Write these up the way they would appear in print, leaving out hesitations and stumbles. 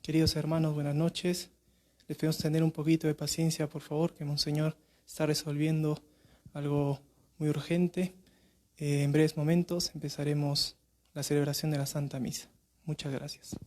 Queridos hermanos, buenas noches. Les pedimos tener un poquito de paciencia, por favor, que Monseñor está resolviendo algo muy urgente. En breves momentos empezaremos la celebración de la Santa Misa. Muchas gracias.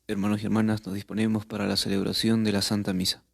Hermanos y hermanas, nos disponemos para la celebración de la Santa Misa.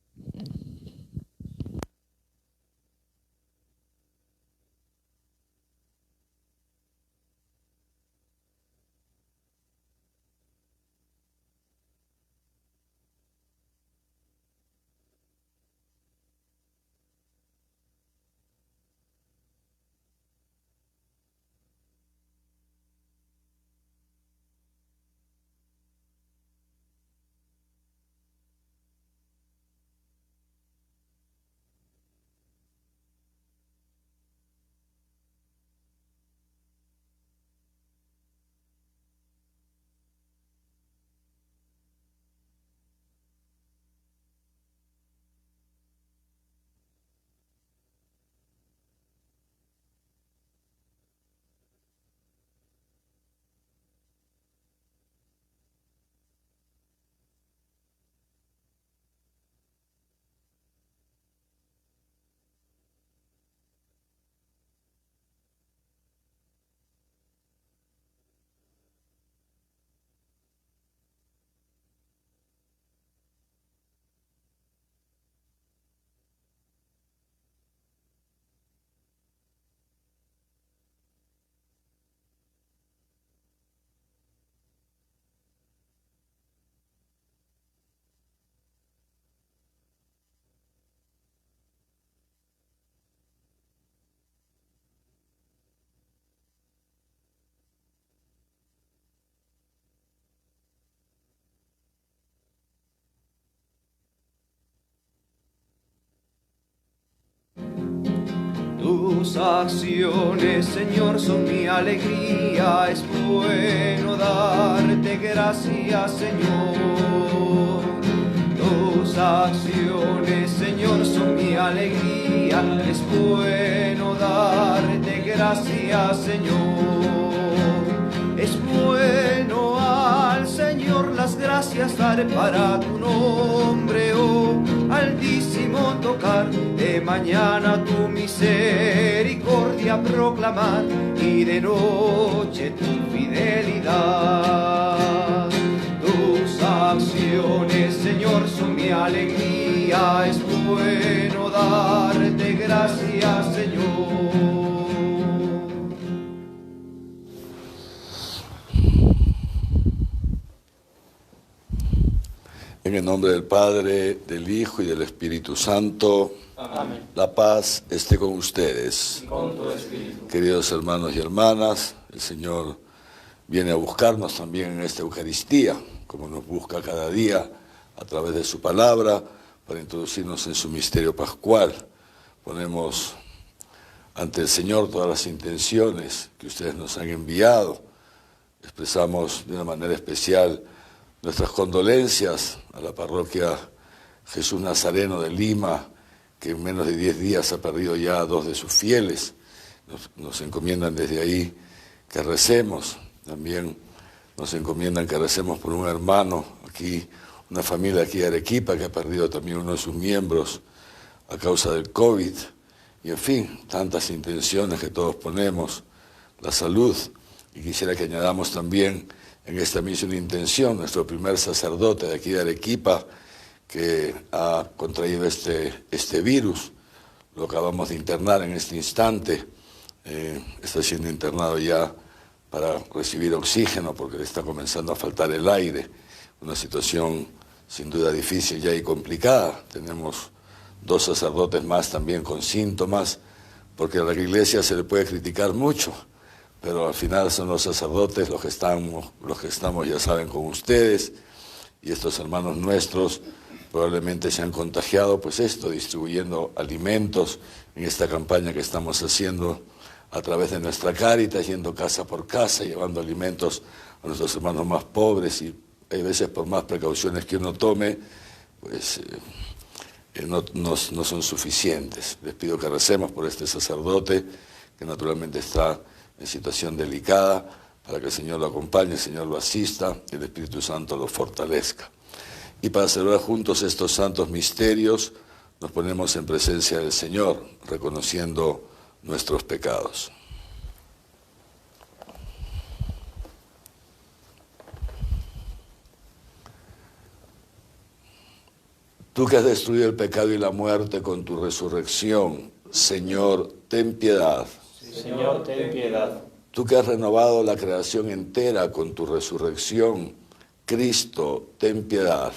Tus acciones, Señor, son mi alegría. Es bueno darte gracias, Señor. Tus acciones, Señor, son mi alegría. Es bueno darte gracias, Señor. Es bueno al Señor las gracias dar para tu nombre, oh Altísimo, tocar de mañana tu misericordia proclamar y de noche tu fidelidad. Tus acciones, Señor, son mi alegría. Es bueno darte gracias, Señor. En el nombre del Padre, del Hijo y del Espíritu Santo. Amén. La paz esté con ustedes. Y con tu espíritu. Queridos hermanos y hermanas, el Señor viene a buscarnos también en esta Eucaristía, como nos busca cada día a través de su palabra, para introducirnos en su misterio pascual. Ponemos ante el Señor todas las intenciones que ustedes nos han enviado. Expresamos de una manera especial nuestras condolencias a la parroquia Jesús Nazareno de Lima, que en menos de 10 días ha perdido ya a 2 de sus fieles. Nos encomiendan desde ahí que recemos. También nos encomiendan que recemos por un hermano aquí, una familia aquí de Arequipa que ha perdido también uno de sus miembros a causa del COVID. Y en fin, tantas intenciones que todos ponemos, la salud. Y quisiera que añadamos también en esta misa una intención, nuestro primer sacerdote de aquí de Arequipa, que ha contraído este virus, lo acabamos de internar en este instante, está siendo internado ya para recibir oxígeno porque le está comenzando a faltar el aire, una situación sin duda difícil ya y complicada. Tenemos 2 sacerdotes más también con síntomas, porque a la Iglesia se le puede criticar mucho, pero al final son los sacerdotes los que estamos, ya saben, con ustedes, y estos hermanos nuestros probablemente se han contagiado, pues distribuyendo alimentos en esta campaña que estamos haciendo a través de nuestra Cáritas, yendo casa por casa, llevando alimentos a nuestros hermanos más pobres, y hay veces por más precauciones que uno tome, pues no son suficientes. Les pido que recemos por este sacerdote, que naturalmente está en situación delicada, para que el Señor lo acompañe, el Señor lo asista, y el Espíritu Santo lo fortalezca. Y para celebrar juntos estos santos misterios, nos ponemos en presencia del Señor, reconociendo nuestros pecados. Tú que has destruido el pecado y la muerte con tu resurrección, Señor, ten piedad. Señor, ten piedad. Tú que has renovado la creación entera con tu resurrección, Cristo, ten piedad.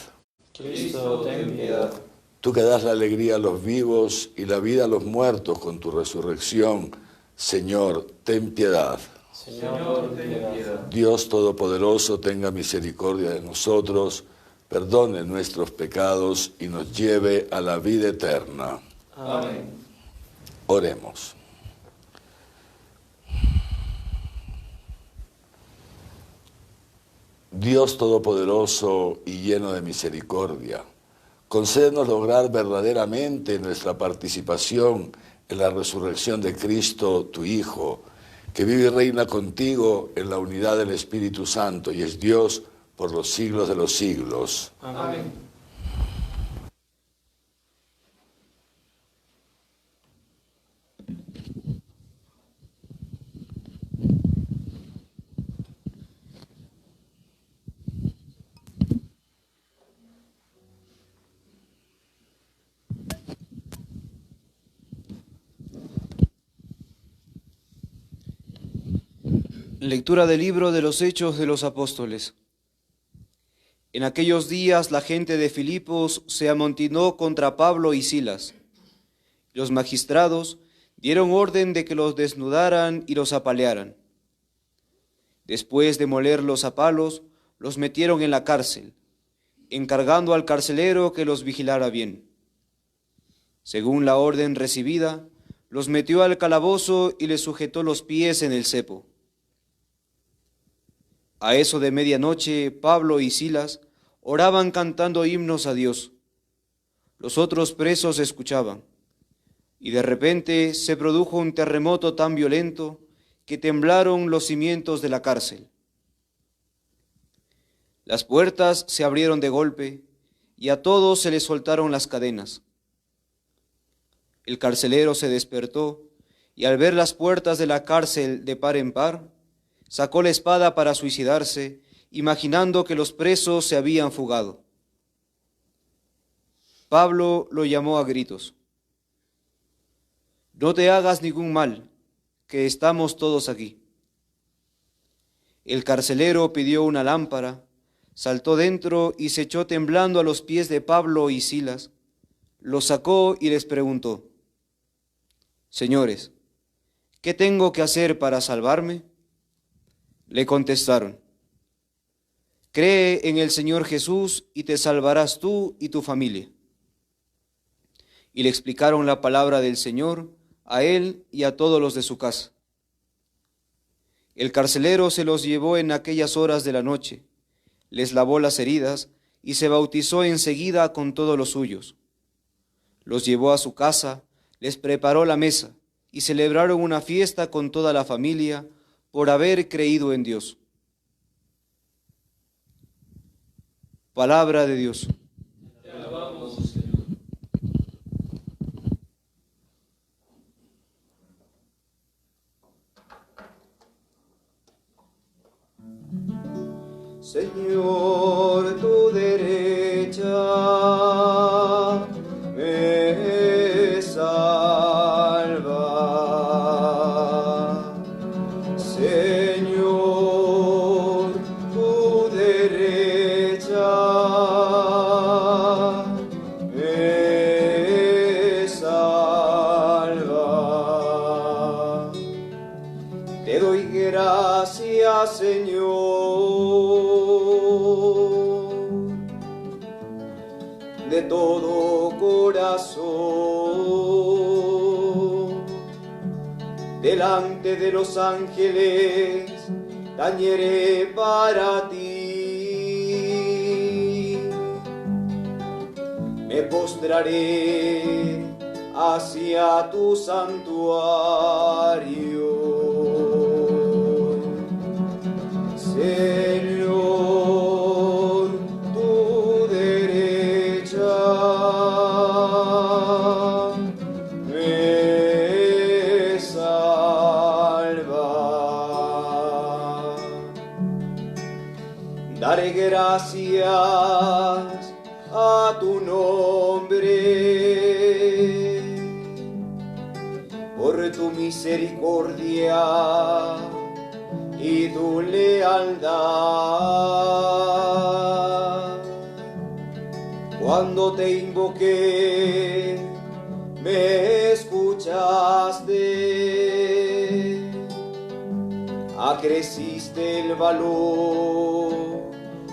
Cristo, ten piedad. Tú que das la alegría a los vivos y la vida a los muertos con tu resurrección, Señor, ten piedad. Señor, ten piedad. Dios Todopoderoso, tenga misericordia de nosotros, perdone nuestros pecados y nos lleve a la vida eterna. Amén. Oremos. Dios Todopoderoso y lleno de misericordia, concédenos lograr verdaderamente nuestra participación en la resurrección de Cristo, tu Hijo, que vive y reina contigo en la unidad del Espíritu Santo y es Dios por los siglos de los siglos. Amén. Lectura del libro de los Hechos de los Apóstoles. En aquellos días la gente de Filipos se amontonó contra Pablo y Silas. Los magistrados dieron orden de que los desnudaran y los apalearan. Después de molerlos a palos, los metieron en la cárcel, encargando al carcelero que los vigilara bien. Según la orden recibida, los metió al calabozo y les sujetó los pies en el cepo. A eso de medianoche, Pablo y Silas oraban cantando himnos a Dios. Los otros presos escuchaban, y de repente se produjo un terremoto tan violento que temblaron los cimientos de la cárcel. Las puertas se abrieron de golpe, y a todos se les soltaron las cadenas. El carcelero se despertó, y al ver las puertas de la cárcel de par en par, sacó la espada para suicidarse, imaginando que los presos se habían fugado. Pablo lo llamó a gritos. «No te hagas ningún mal, que estamos todos aquí». El carcelero pidió una lámpara, saltó dentro y se echó temblando a los pies de Pablo y Silas. Los sacó y les preguntó: «Señores, ¿qué tengo que hacer para salvarme?». Le contestaron: «Cree en el Señor Jesús y te salvarás tú y tu familia». Y le explicaron la palabra del Señor a él y a todos los de su casa. El carcelero se los llevó en aquellas horas de la noche, les lavó las heridas y se bautizó enseguida con todos los suyos. Los llevó a su casa, les preparó la mesa y celebraron una fiesta con toda la familia por haber creído en Dios. Palabra de Dios. Te alabamos, Señor. Señor, tu derecha me salva. Señor, tu derecha me salva. Te doy gracias, Señor, de todo corazón. Delante de los ángeles tañeré para ti. Me postraré hacia tu santuario. Señor, tu derecha me salva. Daré gracias a tu nombre por tu misericordia y tu lealtad. Cuando te invoqué, me escuchaste, acreciste el valor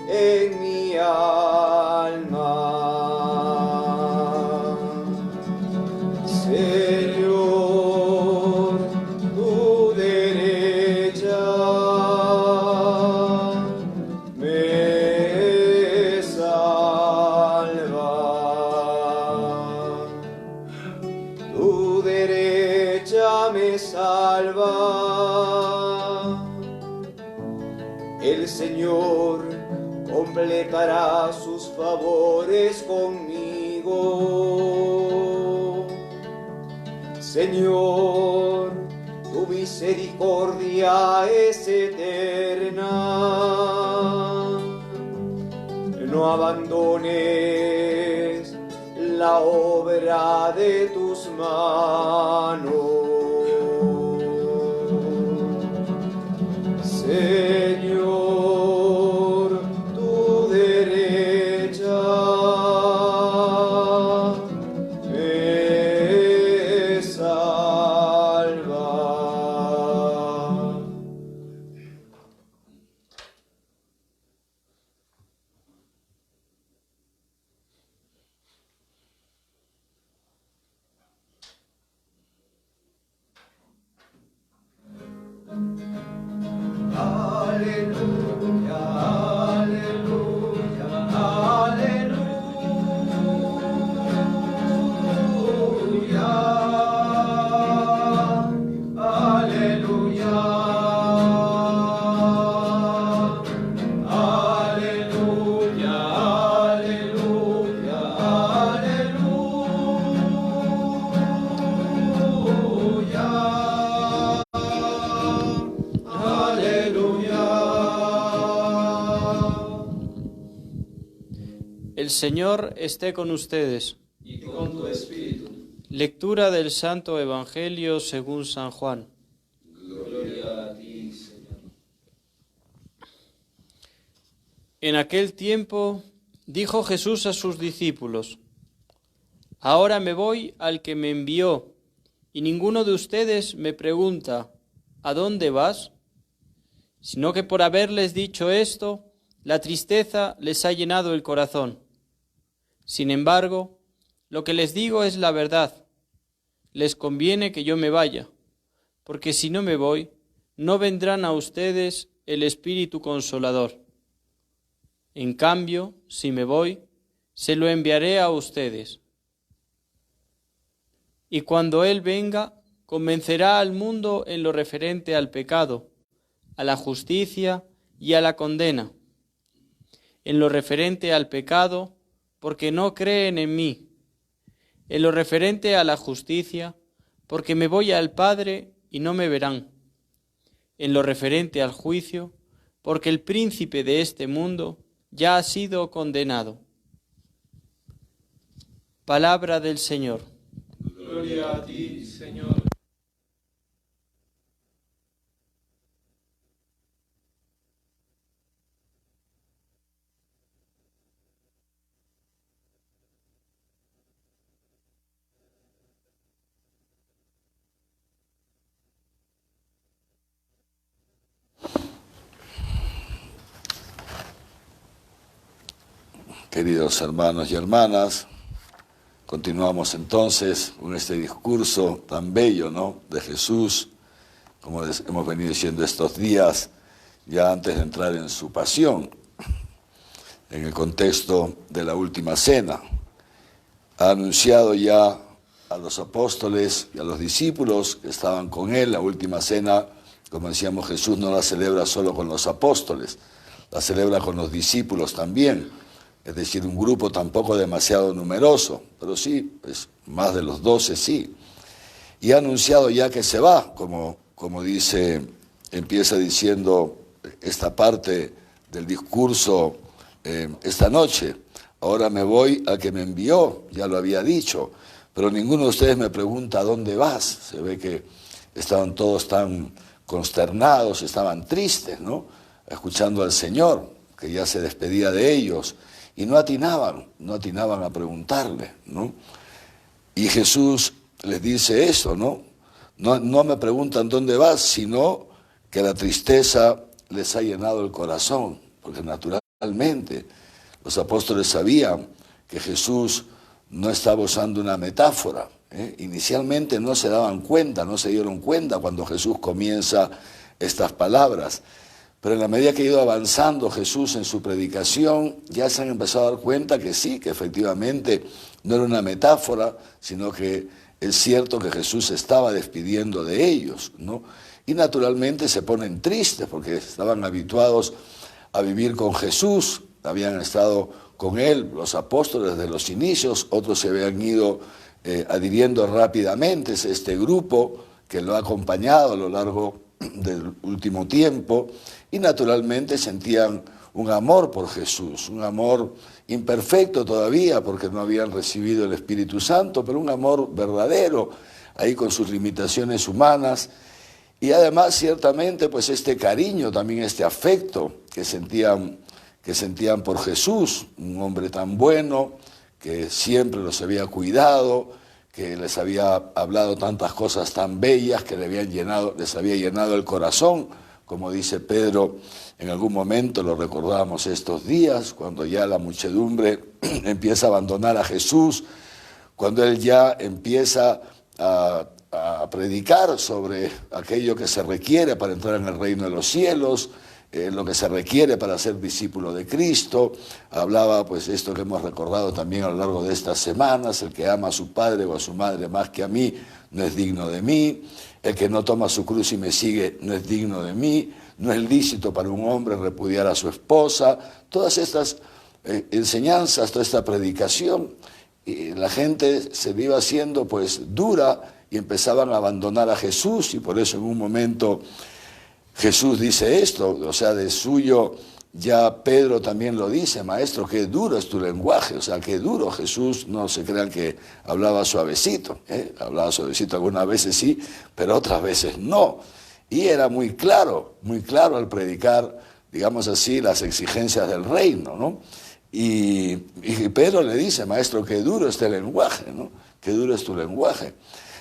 en mi alma. Señor, tu derecha me salva. Tu derecha me salva. El Señor completará sus favores conmigo. Señor, tu misericordia es eterna. No abandones la obra de tus manos. Señor, tu derecha me salva. Señor esté con ustedes. Y con tu espíritu. Lectura del Santo Evangelio según San Juan. Gloria a ti, Señor. En aquel tiempo dijo Jesús a sus discípulos: Ahora me voy al que me envió, y ninguno de ustedes me pregunta: ¿a dónde vas? Sino que por haberles dicho esto, la tristeza les ha llenado el corazón. Sin embargo, lo que les digo es la verdad. Les conviene que yo me vaya, porque si no me voy, no vendrán a ustedes el Espíritu Consolador. En cambio, si me voy, se lo enviaré a ustedes. Y cuando Él venga, convencerá al mundo en lo referente al pecado, a la justicia y a la condena. En lo referente al pecado, porque no creen en mí. En lo referente a la justicia, porque me voy al Padre y no me verán. En lo referente al juicio, porque el príncipe de este mundo ya ha sido condenado. Palabra del Señor. Gloria a ti, Señor. Queridos hermanos y hermanas, continuamos entonces con este discurso tan bello, ¿no?, de Jesús, como hemos venido diciendo estos días, ya antes de entrar en su pasión, en el contexto de la última cena. Ha anunciado ya a los apóstoles y a los discípulos que estaban con él. La última cena, como decíamos, Jesús no la celebra solo con los apóstoles, la celebra con los discípulos también. Es decir, un grupo tampoco demasiado numeroso, pero sí, pues, más de los 12 sí. Y ha anunciado ya que se va, como dice, empieza diciendo esta parte del discurso esta noche. Ahora me voy al que me envió, ya lo había dicho, pero ninguno de ustedes me pregunta ¿a dónde vas? Se ve que estaban todos tan consternados, estaban tristes, ¿no?, escuchando al Señor, que ya se despedía de ellos. Y no atinaban a preguntarle, ¿no? Y Jesús les dice eso, ¿no? No me preguntan dónde vas, sino que la tristeza les ha llenado el corazón, porque naturalmente los apóstoles sabían que Jesús no estaba usando una metáfora, ¿eh? Inicialmente no se dieron cuenta cuando Jesús comienza estas palabras. Pero en la medida que ha ido avanzando Jesús en su predicación, ya se han empezado a dar cuenta que sí, que efectivamente no era una metáfora, sino que es cierto que Jesús se estaba despidiendo de ellos, ¿no? Y naturalmente se ponen tristes porque estaban habituados a vivir con Jesús, habían estado con él los apóstoles desde los inicios, otros se habían ido adhiriendo rápidamente, es este grupo que lo ha acompañado a lo largo del último tiempo, y naturalmente sentían un amor por Jesús, un amor imperfecto todavía porque no habían recibido el Espíritu Santo, pero un amor verdadero, ahí con sus limitaciones humanas, y además ciertamente pues este cariño, también este afecto que sentían por Jesús, un hombre tan bueno, que siempre los había cuidado, que les había hablado tantas cosas tan bellas que les había llenado el corazón, como dice Pedro, en algún momento lo recordábamos estos días, cuando ya la muchedumbre empieza a abandonar a Jesús, cuando él ya empieza a predicar sobre aquello que se requiere para entrar en el reino de los cielos, lo que se requiere para ser discípulo de Cristo. Hablaba pues esto que hemos recordado también a lo largo de estas semanas: el que ama a su padre o a su madre más que a mí no es digno de mí, el que no toma su cruz y me sigue no es digno de mí, no es lícito para un hombre repudiar a su esposa. Todas estas enseñanzas, toda esta predicación, y la gente se iba haciendo pues dura y empezaban a abandonar a Jesús, y por eso en un momento Jesús dice esto, o sea, de suyo ya Pedro también lo dice: maestro, qué duro es tu lenguaje. O sea, qué duro. Jesús, no se crean que hablaba suavecito, hablaba suavecito algunas veces sí, pero otras veces no. Y era muy claro al predicar, digamos así, las exigencias del reino, ¿no? Y Pedro le dice: maestro, qué duro es este lenguaje, ¿no? Qué duro es tu lenguaje.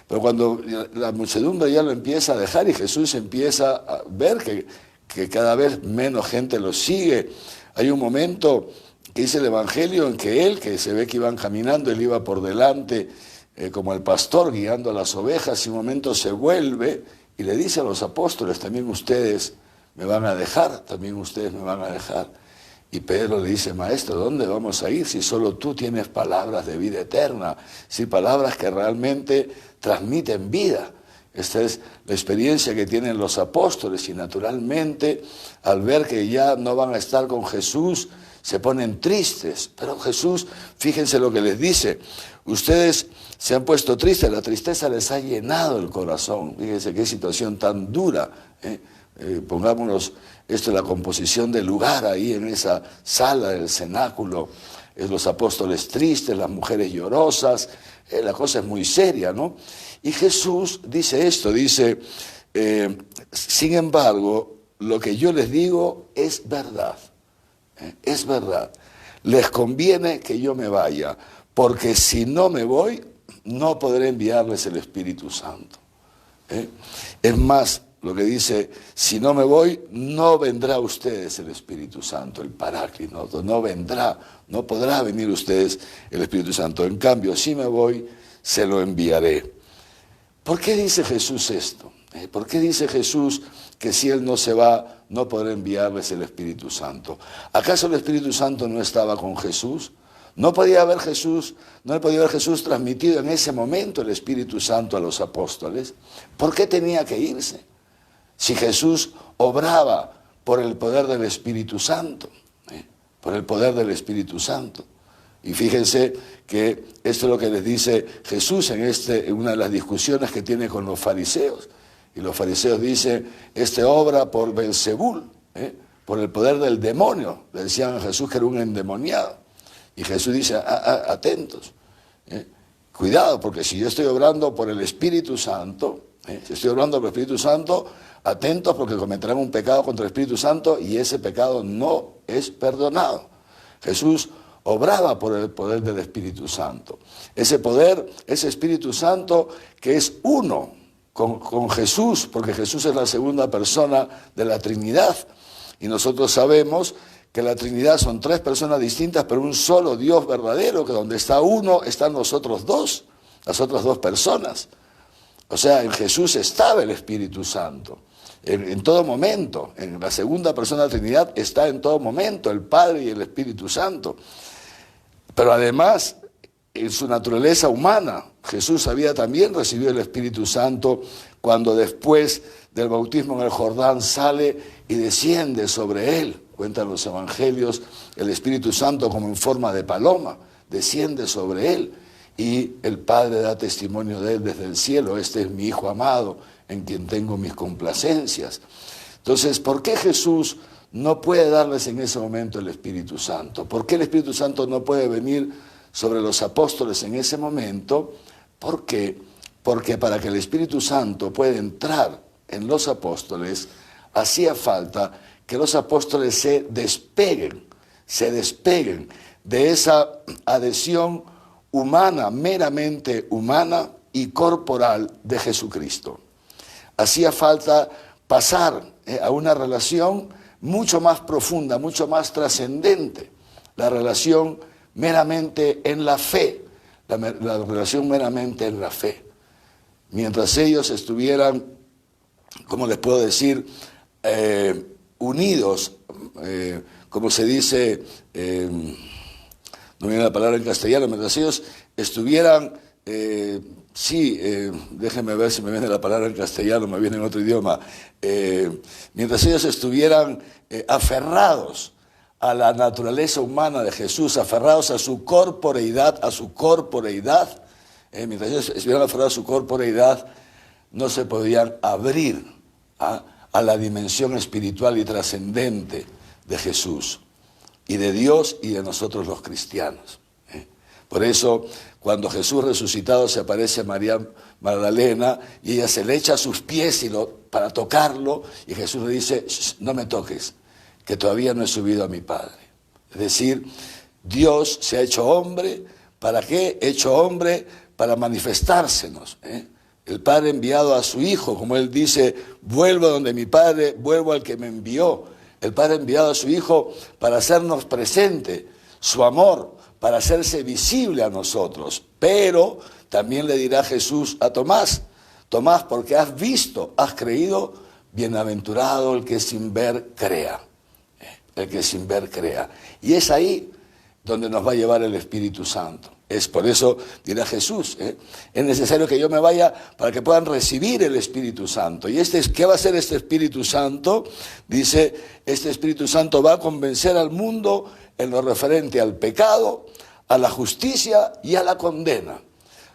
Pero cuando la muchedumbre ya lo empieza a dejar y Jesús empieza a ver que cada vez menos gente lo sigue, hay un momento que dice el Evangelio en que él, que se ve que iban caminando, él iba por delante como el pastor guiando a las ovejas, y un momento se vuelve y le dice a los apóstoles: también ustedes me van a dejar, también ustedes me van a dejar. Y Pedro le dice: maestro, ¿dónde vamos a ir si solo tú tienes palabras de vida eterna? Si palabras que realmente transmiten vida. Esta es la experiencia que tienen los apóstoles, y naturalmente al ver que ya no van a estar con Jesús se ponen tristes. Pero Jesús, fíjense lo que les dice: ustedes se han puesto tristes, la tristeza les ha llenado el corazón. Fíjense qué situación tan dura. Pongámonos esto en la composición del lugar, ahí en esa sala del cenáculo, los apóstoles tristes, las mujeres llorosas, la cosa es muy seria, ¿no? Y Jesús dice esto, dice: sin embargo, lo que yo les digo es verdad, es verdad. Les conviene que yo me vaya, porque si no me voy, no podré enviarles el Espíritu Santo. Es más, lo que dice: si no me voy, no vendrá a ustedes el Espíritu Santo, el Paráclito, no vendrá, no podrá venir a ustedes el Espíritu Santo. En cambio, si me voy, se lo enviaré. ¿Por qué dice Jesús esto? ¿Por qué dice Jesús que si Él no se va, no podrá enviarles el Espíritu Santo? ¿Acaso el Espíritu Santo no estaba con Jesús? No podía haber Jesús transmitido en ese momento el Espíritu Santo a los apóstoles. ¿Por qué tenía que irse? Si Jesús obraba por el poder del Espíritu Santo, por el poder del Espíritu Santo. Y fíjense que esto es lo que les dice Jesús en una de las discusiones que tiene con los fariseos. Y los fariseos dicen: este obra por Belzebul, por el poder del demonio. Le decían a Jesús que era un endemoniado. Y Jesús dice: atentos, cuidado, porque si yo estoy obrando por el Espíritu Santo, atentos, porque cometerán un pecado contra el Espíritu Santo y ese pecado no es perdonado. Jesús obraba por el poder del Espíritu Santo. Ese poder, ese Espíritu Santo que es uno con Jesús, porque Jesús es la segunda persona de la Trinidad. Y nosotros sabemos que la Trinidad son tres personas distintas, pero un solo Dios verdadero, que donde está uno, están nosotros dos, las otras dos personas. O sea, en Jesús estaba el Espíritu Santo. En todo momento, en la segunda persona de la Trinidad está en todo momento el Padre y el Espíritu Santo. Pero además, en su naturaleza humana, Jesús había también recibido el Espíritu Santo cuando después del bautismo en el Jordán sale y desciende sobre él. Cuentan los evangelios, el Espíritu Santo como en forma de paloma, desciende sobre él. Y el Padre da testimonio de él desde el cielo: este es mi Hijo amado, en quien tengo mis complacencias. Entonces, ¿por qué Jesús no puede darles en ese momento el Espíritu Santo? ¿Por qué el Espíritu Santo no puede venir sobre los apóstoles en ese momento? ¿Por qué? Porque para que el Espíritu Santo pueda entrar en los apóstoles, hacía falta que los apóstoles se despeguen de esa adhesión humana, meramente humana y corporal de Jesucristo. Hacía falta pasar a una relación mucho más profunda, mucho más trascendente, la relación meramente en la fe, la relación meramente en la fe. Mientras ellos estuvieran, ¿cómo les puedo decir?, unidos, como se dice, no viene la palabra en castellano, mientras ellos estuvieran, déjenme ver si me viene la palabra en castellano, me viene en otro idioma, mientras ellos estuvieran aferrados a la naturaleza humana de Jesús, aferrados a su corporeidad, mientras ellos estuvieran aferrados a su corporeidad, no se podían abrir a la dimensión espiritual y trascendente de Jesús y de Dios y de nosotros los cristianos. Por eso, cuando Jesús resucitado se aparece a María Magdalena y ella se le echa a sus pies para tocarlo, y Jesús le dice: no me toques, que todavía no he subido a mi Padre. Es decir, Dios se ha hecho hombre. ¿Para qué? Hecho hombre para manifestársenos. El Padre ha enviado a su Hijo, como Él dice: vuelvo a donde mi Padre, vuelvo al que me envió. El Padre ha enviado a su Hijo para hacernos presente su amor, para hacerse visible a nosotros. Pero también le dirá Jesús a Tomás: Tomás, porque has visto, has creído, bienaventurado el que sin ver crea. El que sin ver crea. Y es ahí donde nos va a llevar el Espíritu Santo. Es por eso, dirá Jesús, es necesario que yo me vaya para que puedan recibir el Espíritu Santo. ¿Y qué va a hacer este Espíritu Santo? Dice, este Espíritu Santo va a convencer al mundo en lo referente al pecado, a la justicia y a la condena.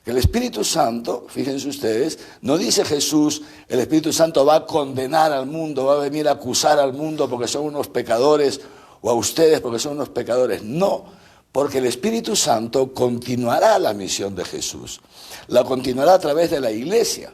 El Espíritu Santo, fíjense ustedes, no dice Jesús: el Espíritu Santo va a condenar al mundo, va a venir a acusar al mundo porque son unos pecadores, o a ustedes porque son unos pecadores. No, porque el Espíritu Santo continuará la misión de Jesús. La continuará a través de la iglesia.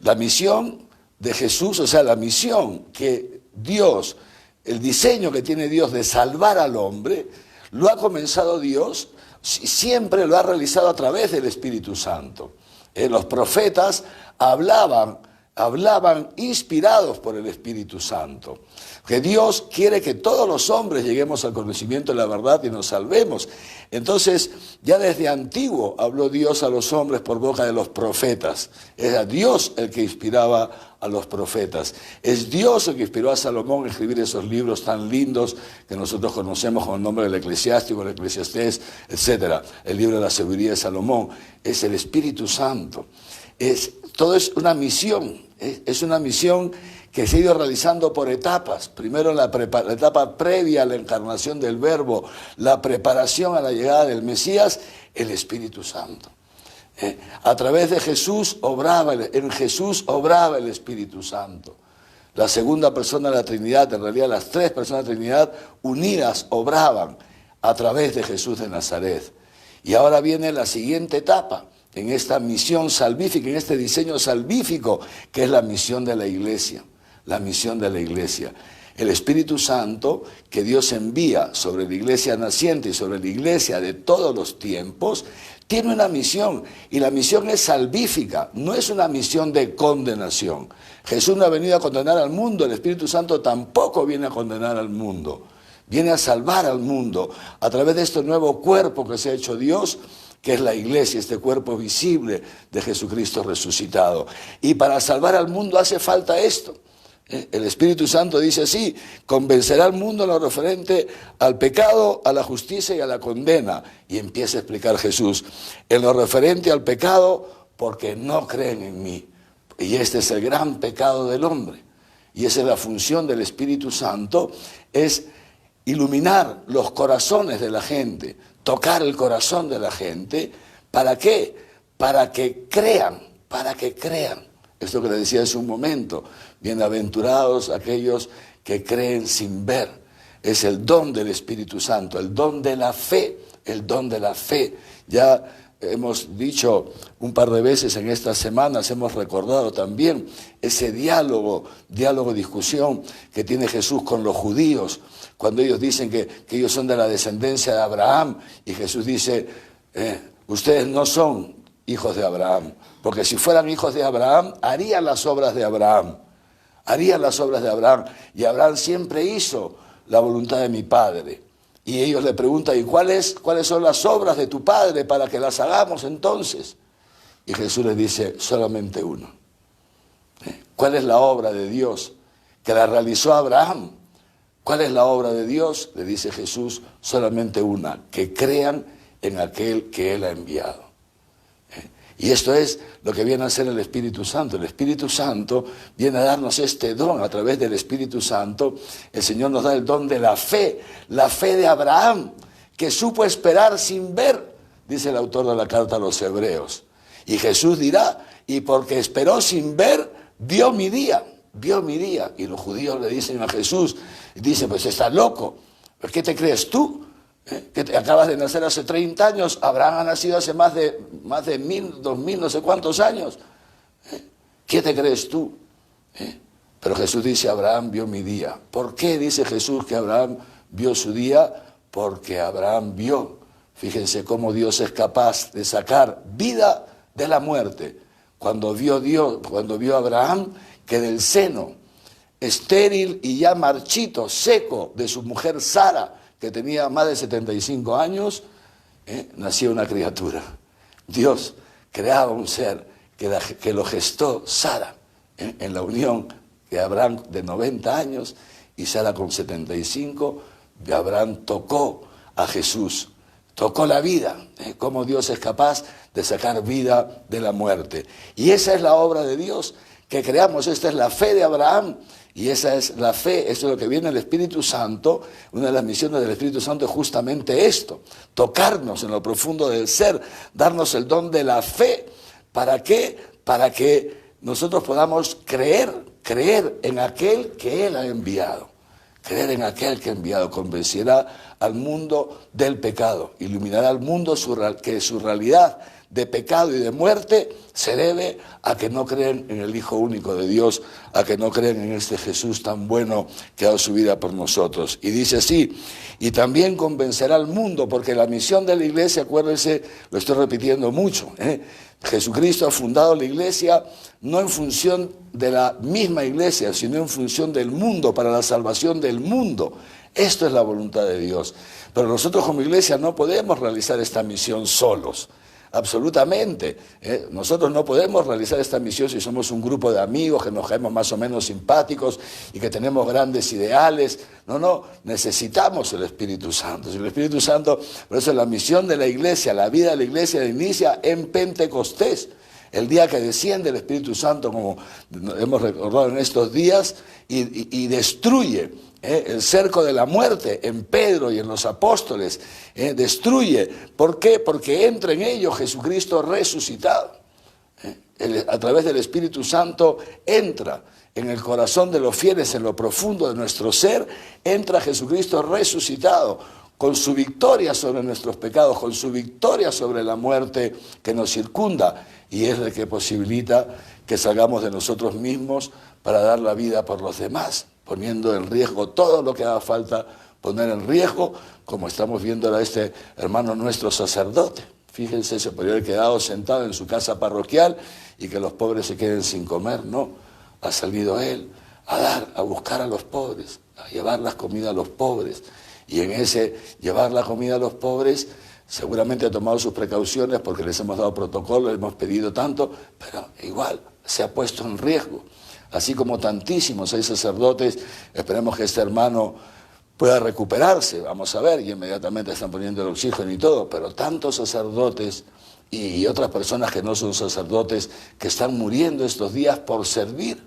La misión de Jesús, o sea, la misión que Dios, el diseño que tiene Dios de salvar al hombre, lo ha comenzado Dios, siempre lo ha realizado a través del Espíritu Santo. Los profetas hablaban inspirados por el Espíritu Santo. Que Dios quiere que todos los hombres lleguemos al conocimiento de la verdad y nos salvemos. Entonces, ya desde antiguo habló Dios a los hombres por boca de los profetas. Era Dios el que inspiraba a los profetas. Es Dios el que inspiró a Salomón a escribir esos libros tan lindos que nosotros conocemos con el nombre del Eclesiástico, el Eclesiastés, etc. El libro de la sabiduría de Salomón. Es el Espíritu Santo. Todo es una misión. Es una misión que se ha ido realizando por etapas. Primero la etapa previa a la encarnación del Verbo, la preparación a la llegada del Mesías, el Espíritu Santo. A través de Jesús en Jesús obraba el Espíritu Santo. La segunda persona de la Trinidad, en realidad las tres personas de la Trinidad unidas obraban a través de Jesús de Nazaret. Y ahora viene la siguiente etapa, en esta misión salvífica, en este diseño salvífico, que es la misión de la iglesia. La misión de la iglesia. El Espíritu Santo que Dios envía sobre la iglesia naciente y sobre la iglesia de todos los tiempos, tiene una misión, y la misión es salvífica, no es una misión de condenación. Jesús no ha venido a condenar al mundo, el Espíritu Santo tampoco viene a condenar al mundo, viene a salvar al mundo a través de este nuevo cuerpo que se ha hecho Dios, que es la iglesia, este cuerpo visible de Jesucristo resucitado. Y para salvar al mundo hace falta esto. El Espíritu Santo dice así: convencerá al mundo en lo referente al pecado, a la justicia y a la condena. Y empieza a explicar Jesús: en lo referente al pecado, porque no creen en mí. Y este es el gran pecado del hombre. Y esa es la función del Espíritu Santo, es iluminar los corazones de la gente, tocar el corazón de la gente. ¿Para qué? Para que crean, para que crean. Esto que le decía hace un momento: bienaventurados aquellos que creen sin ver. Es el don del Espíritu Santo, el don de la fe, el don de la fe. Ya hemos dicho un par de veces en estas semanas, hemos recordado también ese diálogo, discusión que tiene Jesús con los judíos, cuando ellos dicen que ellos son de la descendencia de Abraham, y Jesús dice, ustedes no son hijos de Abraham, porque si fueran hijos de Abraham, harían las obras de Abraham. Harían las obras de Abraham. Y Abraham siempre hizo la voluntad de mi Padre. Y ellos le preguntan, ¿y cuáles son las obras de tu Padre para que las hagamos entonces? Y Jesús les dice, solamente uno. ¿Cuál es la obra de Dios que la realizó Abraham? ¿Cuál es la obra de Dios? Le dice Jesús, solamente una, que crean en aquel que Él ha enviado. Y esto es lo que viene a hacer el Espíritu Santo. El Espíritu Santo viene a darnos este don. A través del Espíritu Santo, el Señor nos da el don de la fe de Abraham, que supo esperar sin ver, dice el autor de la carta a los Hebreos. Y Jesús dirá, y porque esperó sin ver, vio mi día. vio mi día. Y los judíos le dicen a Jesús, dicen, pues estás loco, ¿pero qué te crees tú? Que te acabas de nacer hace 30 años, Abraham ha nacido hace más de 1000, 2000, no sé cuántos años. ¿Qué te crees tú? Pero Jesús dice, Abraham vio mi día. ¿Por qué dice Jesús que Abraham vio su día? Porque Abraham vio. Fíjense cómo Dios es capaz de sacar vida de la muerte. Cuando vio Abraham que del seno estéril y ya marchito, seco, de su mujer Sara, que tenía más de 75 años, nacía una criatura. Dios creaba un ser que lo gestó Sara, en la unión de Abraham de 90 años y Sara con 75, de Abraham tocó a Jesús, tocó la vida, cómo Dios es capaz de sacar vida de la muerte. Y esa es la obra de Dios, que creamos. Esta es la fe de Abraham. Y esa es la fe, eso es lo que viene el Espíritu Santo. Una de las misiones del Espíritu Santo es justamente esto, tocarnos en lo profundo del ser, darnos el don de la fe. ¿Para qué? Para que nosotros podamos creer en aquel que Él ha enviado. Creer en aquel que ha enviado convencerá al mundo del pecado, iluminará al mundo que su realidad de pecado y de muerte se debe a que no creen en el Hijo único de Dios, a que no creen en este Jesús tan bueno que ha dado su vida por nosotros. Y dice así, y también convencerá al mundo, porque la misión de la iglesia, acuérdense, lo estoy repitiendo mucho, Jesucristo ha fundado la iglesia no en función de la misma iglesia, sino en función del mundo, para la salvación del mundo. Esto es la voluntad de Dios. Pero nosotros como iglesia no podemos realizar esta misión solos. Absolutamente. Nosotros no podemos realizar esta misión si somos un grupo de amigos que nos caemos más o menos simpáticos y que tenemos grandes ideales. No, necesitamos el Espíritu Santo. Si el Espíritu Santo, por eso la misión de la iglesia, la vida de la iglesia inicia en Pentecostés. El día que desciende el Espíritu Santo, como hemos recordado en estos días, y destruye el cerco de la muerte en Pedro y en los apóstoles, destruye. ¿Por qué? Porque entra en ellos Jesucristo resucitado. A través del Espíritu Santo entra en el corazón de los fieles, en lo profundo de nuestro ser, entra Jesucristo resucitado, con su victoria sobre nuestros pecados, con su victoria sobre la muerte que nos circunda, y es el que posibilita que salgamos de nosotros mismos para dar la vida por los demás, poniendo en riesgo todo lo que haga falta poner en riesgo, como estamos viendo a este hermano nuestro sacerdote. Fíjense, se podría haber quedado sentado en su casa parroquial y que los pobres se queden sin comer. No, ha salido él a buscar a los pobres, a llevar la comida a los pobres. Y en ese llevar la comida a los pobres, seguramente ha tomado sus precauciones porque les hemos dado protocolo, les hemos pedido tanto, pero igual se ha puesto en riesgo. Así como tantísimos hay sacerdotes, esperemos que este hermano pueda recuperarse, vamos a ver, y inmediatamente están poniendo el oxígeno y todo, pero tantos sacerdotes y otras personas que no son sacerdotes que están muriendo estos días por servir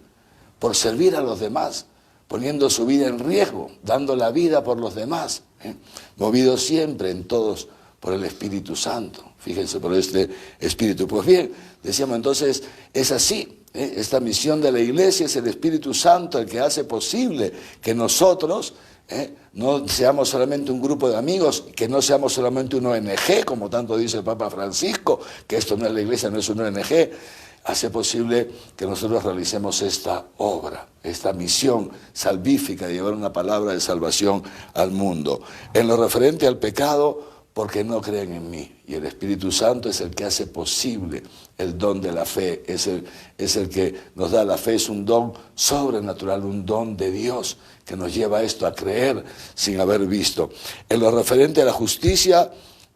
a los demás, poniendo su vida en riesgo, dando la vida por los demás, movidos siempre en todos por el Espíritu Santo. Fíjense, por este Espíritu. Pues bien, decíamos entonces, es así. Esta misión de la iglesia es el Espíritu Santo el que hace posible que nosotros no seamos solamente un grupo de amigos, que no seamos solamente un ONG, como tanto dice el Papa Francisco, que esto no es la iglesia, no es un ONG. Hace posible que nosotros realicemos esta obra, esta misión salvífica de llevar una palabra de salvación al mundo. En lo referente al pecado, porque no creen en mí. Y el Espíritu Santo es el que hace posible el don de la fe, es el que nos da la fe, es un don sobrenatural, un don de Dios que nos lleva a esto, a creer sin haber visto. En lo referente a la justicia,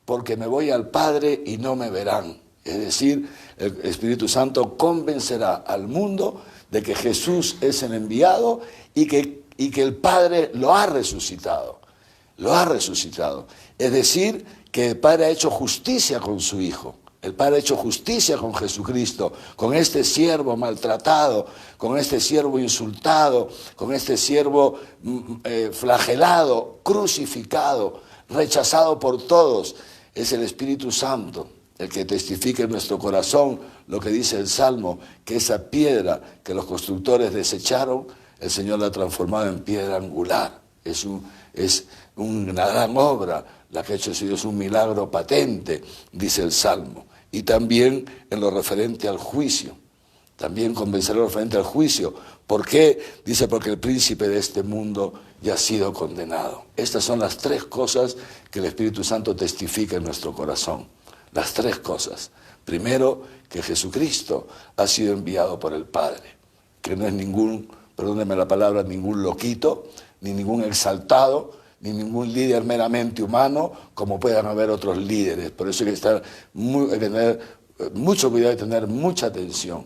porque me voy al Padre y no me verán. Es decir, el Espíritu Santo convencerá al mundo de que Jesús es el enviado y que el Padre lo ha resucitado. Lo ha resucitado. Es decir, que el Padre ha hecho justicia con su Hijo. El Padre ha hecho justicia con Jesucristo, con este siervo maltratado, con este siervo insultado, con este siervo flagelado, crucificado, rechazado por todos. Es el Espíritu Santo el que testifique en nuestro corazón lo que dice el Salmo, que esa piedra que los constructores desecharon, el Señor la ha transformado en piedra angular. Es una gran obra la que ha hecho Dios, un milagro patente, dice el Salmo. Y también en lo referente al juicio. También convencerá lo referente al juicio. ¿Por qué? Dice, porque el príncipe de este mundo ya ha sido condenado. Estas son las tres cosas que el Espíritu Santo testifica en nuestro corazón. Las tres cosas. Primero, que Jesucristo ha sido enviado por el Padre. Que no es ningún, perdónenme la palabra, ningún loquito, ni ningún exaltado, ni ningún líder meramente humano, como puedan haber otros líderes. Por eso hay que tener mucho cuidado y tener mucha atención.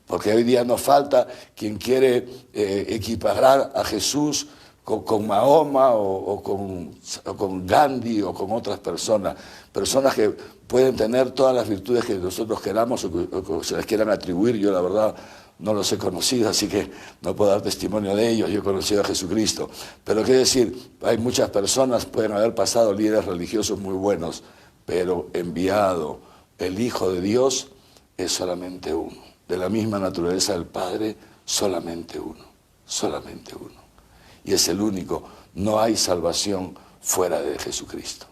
Porque hoy día nos falta quien quiere equiparar a Jesús con Mahoma o con Gandhi o con otras personas. Personas que pueden tener todas las virtudes que nosotros queramos o que se les quieran atribuir. Yo la verdad no los he conocido, así que no puedo dar testimonio de ellos. Yo he conocido a Jesucristo. Pero qué decir, hay muchas personas, pueden haber pasado líderes religiosos muy buenos, pero enviado el Hijo de Dios es solamente uno. De la misma naturaleza del Padre, solamente uno. Solamente uno. Y es el único. No hay salvación fuera de Jesucristo.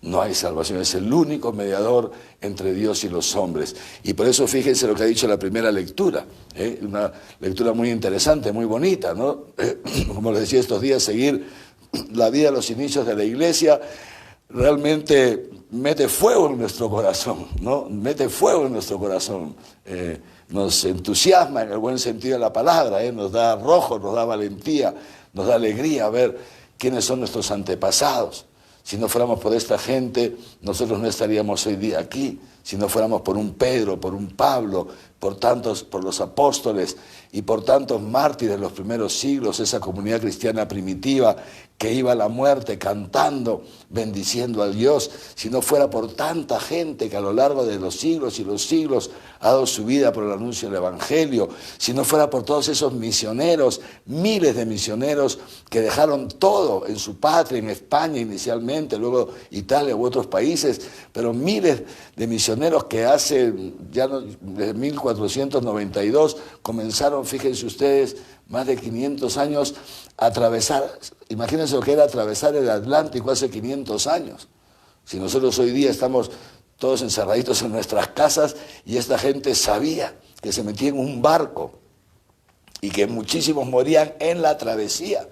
No hay salvación, es el único mediador entre Dios y los hombres. Y por eso fíjense lo que ha dicho la primera lectura, una lectura muy interesante, muy bonita, ¿no? Como les decía estos días, seguir la vida a los inicios de la iglesia realmente mete fuego en nuestro corazón, ¿no? Mete fuego en nuestro corazón. Nos entusiasma en el buen sentido de la palabra, nos da arrojo, nos da valentía, nos da alegría ver quiénes son nuestros antepasados. Si no fuéramos por esta gente, nosotros no estaríamos hoy día aquí. Si no fuéramos por un Pedro, por un Pablo, por los apóstoles y por tantos mártires de los primeros siglos, esa comunidad cristiana primitiva que iba a la muerte cantando, bendiciendo al Dios, si no fuera por tanta gente que a lo largo de los siglos y los siglos ha dado su vida por el anuncio del Evangelio, si no fuera por todos esos misioneros, miles de misioneros que dejaron todo en su patria, en España inicialmente, luego Italia u otros países, pero miles de misioneros que hace ya de 1492 comenzaron, fíjense ustedes, más de 500 años a atravesar, imagínense lo que era atravesar el Atlántico hace 500 años. Si nosotros hoy día estamos todos encerraditos en nuestras casas y esta gente sabía que se metía en un barco y que muchísimos morían en la travesía,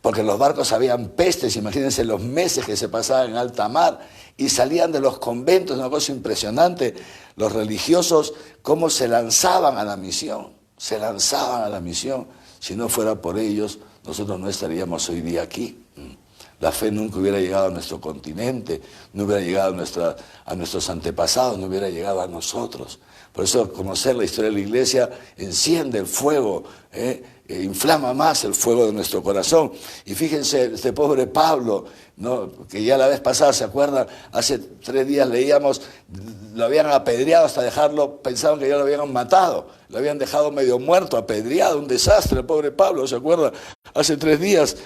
porque en los barcos habían pestes, imagínense los meses que se pasaban en alta mar y salían de los conventos, una cosa impresionante, los religiosos cómo se lanzaban a la misión. Se lanzaban a la misión. Si no fuera por ellos, nosotros no estaríamos hoy día aquí. La fe nunca hubiera llegado a nuestro continente, no hubiera llegado a nuestros antepasados, no hubiera llegado a nosotros. Por eso conocer la historia de la iglesia enciende el fuego, inflama más el fuego de nuestro corazón. Y fíjense, este pobre Pablo, ¿no? Que ya la vez pasada, ¿se acuerdan? Hace 3 días leíamos, lo habían apedreado hasta dejarlo, pensaban que ya lo habían matado, lo habían dejado medio muerto, apedreado, un desastre el pobre Pablo, ¿se acuerdan? Hace 3 días,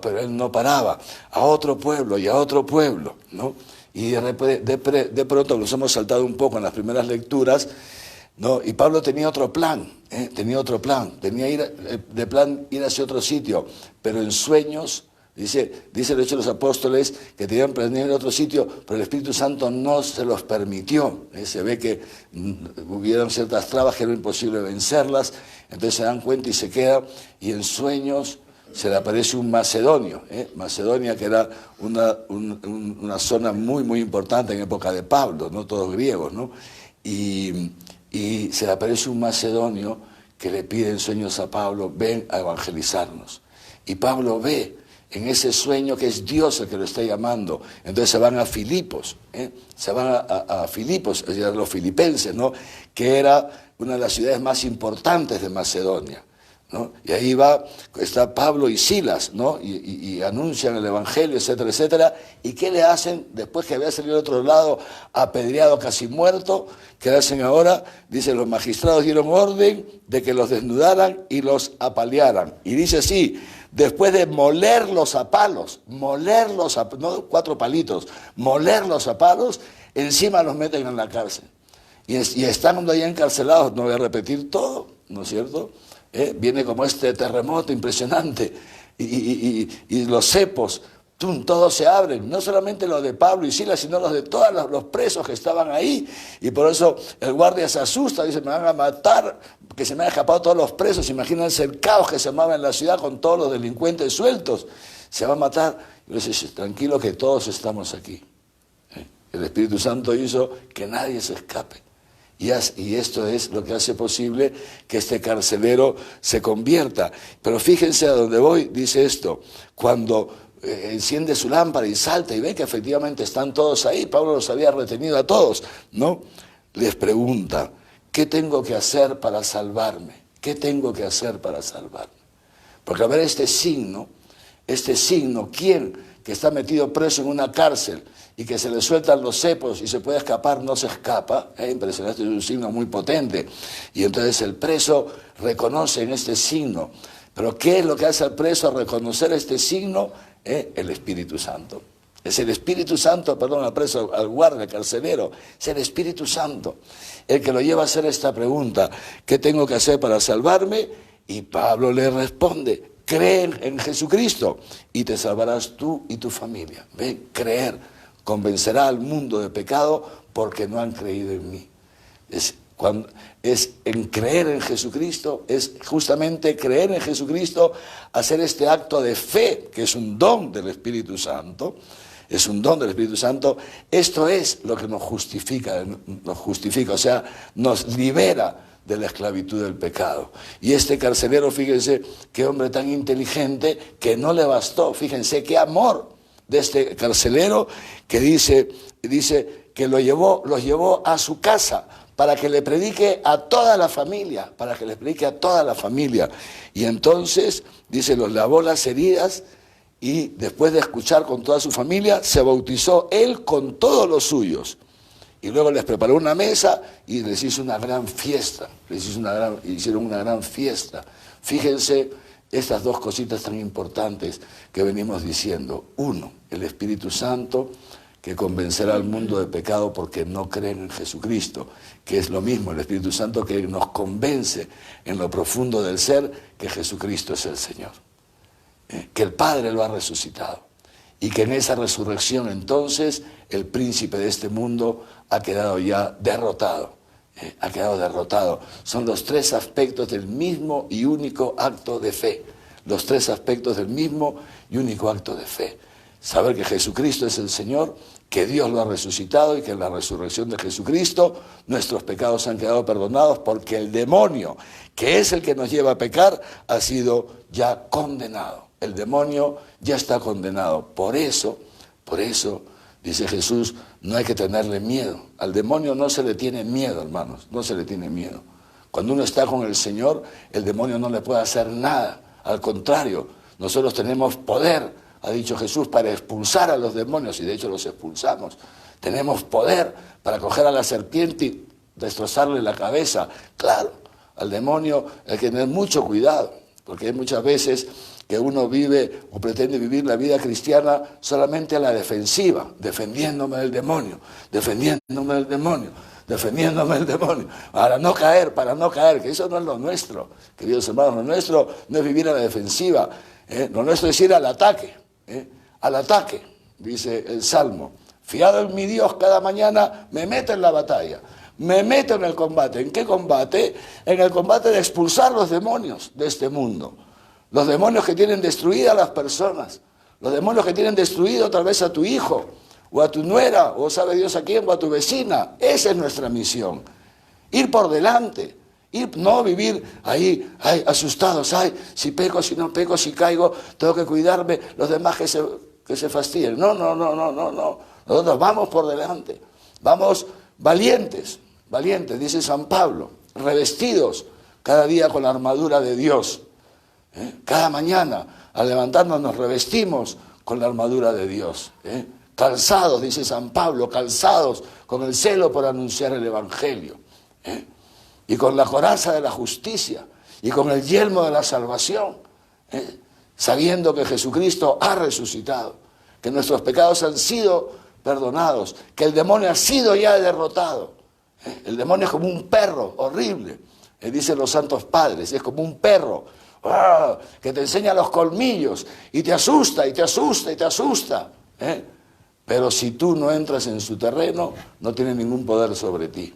pero él no paraba, a otro pueblo y a otro pueblo, ¿no? Y de pronto nos hemos saltado un poco en las primeras lecturas, ¿no? Y Pablo tenía otro plan, tenía ir hacia otro sitio, pero en sueños, dice el Hecho de los Apóstoles, que tenían planeado ir a otro sitio, pero el Espíritu Santo no se los permitió. Se ve que hubieron ciertas trabas que era imposible vencerlas, entonces se dan cuenta y se quedan, y en sueños se le aparece un macedonio, Macedonia, que era una zona muy, muy importante en época de Pablo, no todos griegos, ¿no? Y se le aparece un macedonio que le pide en sueños a Pablo, ven a evangelizarnos. Y Pablo ve en ese sueño que es Dios el que lo está llamando. Entonces se van a Filipos, se van a Filipos, es decir, los filipenses, ¿no? Que era una de las ciudades más importantes de Macedonia, ¿no? Y ahí está Pablo y Silas, ¿no? Y anuncian el Evangelio, etcétera, etcétera. ¿Y qué le hacen después que había salido al otro lado, apedreado, casi muerto? ¿Qué le hacen ahora? Dicen, los magistrados dieron orden de que los desnudaran y los apalearan. Y dice así, después de molerlos a palos, no 4 palitos, molerlos a palos, encima los meten en la cárcel. Y estando ahí encarcelados, no voy a repetir todo, ¿no es cierto? Viene como este terremoto impresionante y los cepos, todos se abren, no solamente los de Pablo y Silas, sino los de todos los presos que estaban ahí. Y por eso el guardia se asusta, dice, me van a matar, que se me han escapado todos los presos. Imagínense el caos que se armaba en la ciudad con todos los delincuentes sueltos. Se va a matar. Y yo dice, tranquilo que todos estamos aquí. El Espíritu Santo hizo que nadie se escape. Y esto es lo que hace posible que este carcelero se convierta. Pero fíjense a dónde voy, dice esto, cuando enciende su lámpara y salta y ve que efectivamente están todos ahí, Pablo los había retenido a todos, ¿no? Les pregunta, ¿qué tengo que hacer para salvarme? ¿Qué tengo que hacer para salvarme? Porque a ver este signo, ¿quién que está metido preso en una cárcel y que se le sueltan los cepos y se puede escapar, no se escapa? Impresionante, es un signo muy potente. Y entonces el preso reconoce en este signo. Pero ¿qué es lo que hace al preso a reconocer este signo? El Espíritu Santo. Es el Espíritu Santo, perdón, al preso, al guardia, al carcelero, es el Espíritu Santo el que lo lleva a hacer esta pregunta, ¿qué tengo que hacer para salvarme? Y Pablo le responde, cree en Jesucristo y te salvarás tú y tu familia. Ven, creer convencerá al mundo de pecado porque no han creído en mí. Es en creer en Jesucristo, es justamente creer en Jesucristo, hacer este acto de fe, que es un don del Espíritu Santo, es un don del Espíritu Santo. Esto es lo que nos justifica, o sea, nos libera de la esclavitud del pecado. Y este carcelero, fíjense, qué hombre tan inteligente, que no le bastó, fíjense qué amor de este carcelero, que dice que los llevó a su casa, para que le predique a toda la familia, Y entonces, dice, los lavó las heridas y después de escuchar con toda su familia, se bautizó él con todos los suyos. Y luego les preparó una mesa y les hizo una gran fiesta, hicieron una gran fiesta. Fíjense estas dos cositas tan importantes que venimos diciendo. Uno, el Espíritu Santo, que convencerá al mundo de pecado porque no creen en Jesucristo, que es lo mismo, el Espíritu Santo que nos convence en lo profundo del ser que Jesucristo es el Señor, que el Padre lo ha resucitado y que en esa resurrección entonces el príncipe de este mundo ha quedado ya derrotado, Son los tres aspectos del mismo y único acto de fe, Saber que Jesucristo es el Señor, que Dios lo ha resucitado y que en la resurrección de Jesucristo nuestros pecados han quedado perdonados porque el demonio, que es el que nos lleva a pecar, ha sido ya condenado. El demonio ya está condenado. Por eso, dice Jesús, no hay que tenerle miedo. Al demonio no se le tiene miedo, hermanos, no se le tiene miedo. Cuando uno está con el Señor, el demonio no le puede hacer nada. Al contrario, nosotros tenemos poder, ha dicho Jesús, para expulsar a los demonios, y de hecho los expulsamos. Tenemos poder para coger a la serpiente y destrozarle la cabeza. Claro, al demonio hay que tener mucho cuidado, porque hay muchas veces que uno vive o pretende vivir la vida cristiana solamente a la defensiva, defendiéndome del demonio, para no caer, que eso no es lo nuestro, queridos hermanos. Lo nuestro no es vivir a la defensiva, lo nuestro es ir al ataque, dice el Salmo. Fiado en mi Dios, cada mañana me meto en la batalla, me meto en el combate. ¿En qué combate? En el combate de expulsar los demonios de este mundo. Los demonios que tienen destruidas a las personas, los demonios que tienen destruido tal vez a tu hijo, o a tu nuera, o sabe Dios a quién, o a tu vecina. Esa es nuestra misión. Ir por delante, no vivir ahí, asustados, si peco, si no peco, si caigo, tengo que cuidarme, los demás que se fastidien. No. Nosotros vamos por delante, vamos valientes, dice San Pablo, revestidos cada día con la armadura de Dios. Cada mañana, al levantarnos, nos revestimos con la armadura de Dios. Calzados, dice San Pablo, calzados con el celo por anunciar el Evangelio. Y con la coraza de la justicia, y con el yelmo de la salvación, sabiendo que Jesucristo ha resucitado, que nuestros pecados han sido perdonados, que el demonio ha sido ya derrotado. El demonio es como un perro horrible, dicen los santos padres, es como un perro que te enseña los colmillos y te asusta y te asusta y te asusta. Pero si tú no entras en su terreno, no tiene ningún poder sobre ti.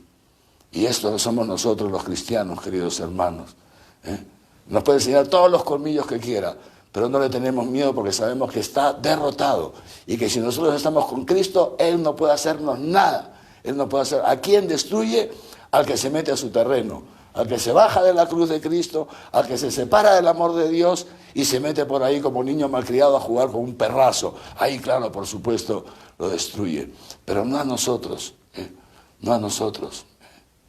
Y esto somos nosotros los cristianos, queridos hermanos. Nos puede enseñar todos los colmillos que quiera, pero no le tenemos miedo porque sabemos que está derrotado y que si nosotros estamos con Cristo, Él no puede hacernos nada. Él no puede hacer. ¿A quién destruye? Al que se mete a su terreno, al que se baja de la cruz de Cristo, al que se separa del amor de Dios y se mete por ahí como niño malcriado a jugar con un perrazo. Ahí, claro, por supuesto, lo destruye. Pero no a nosotros, no a nosotros.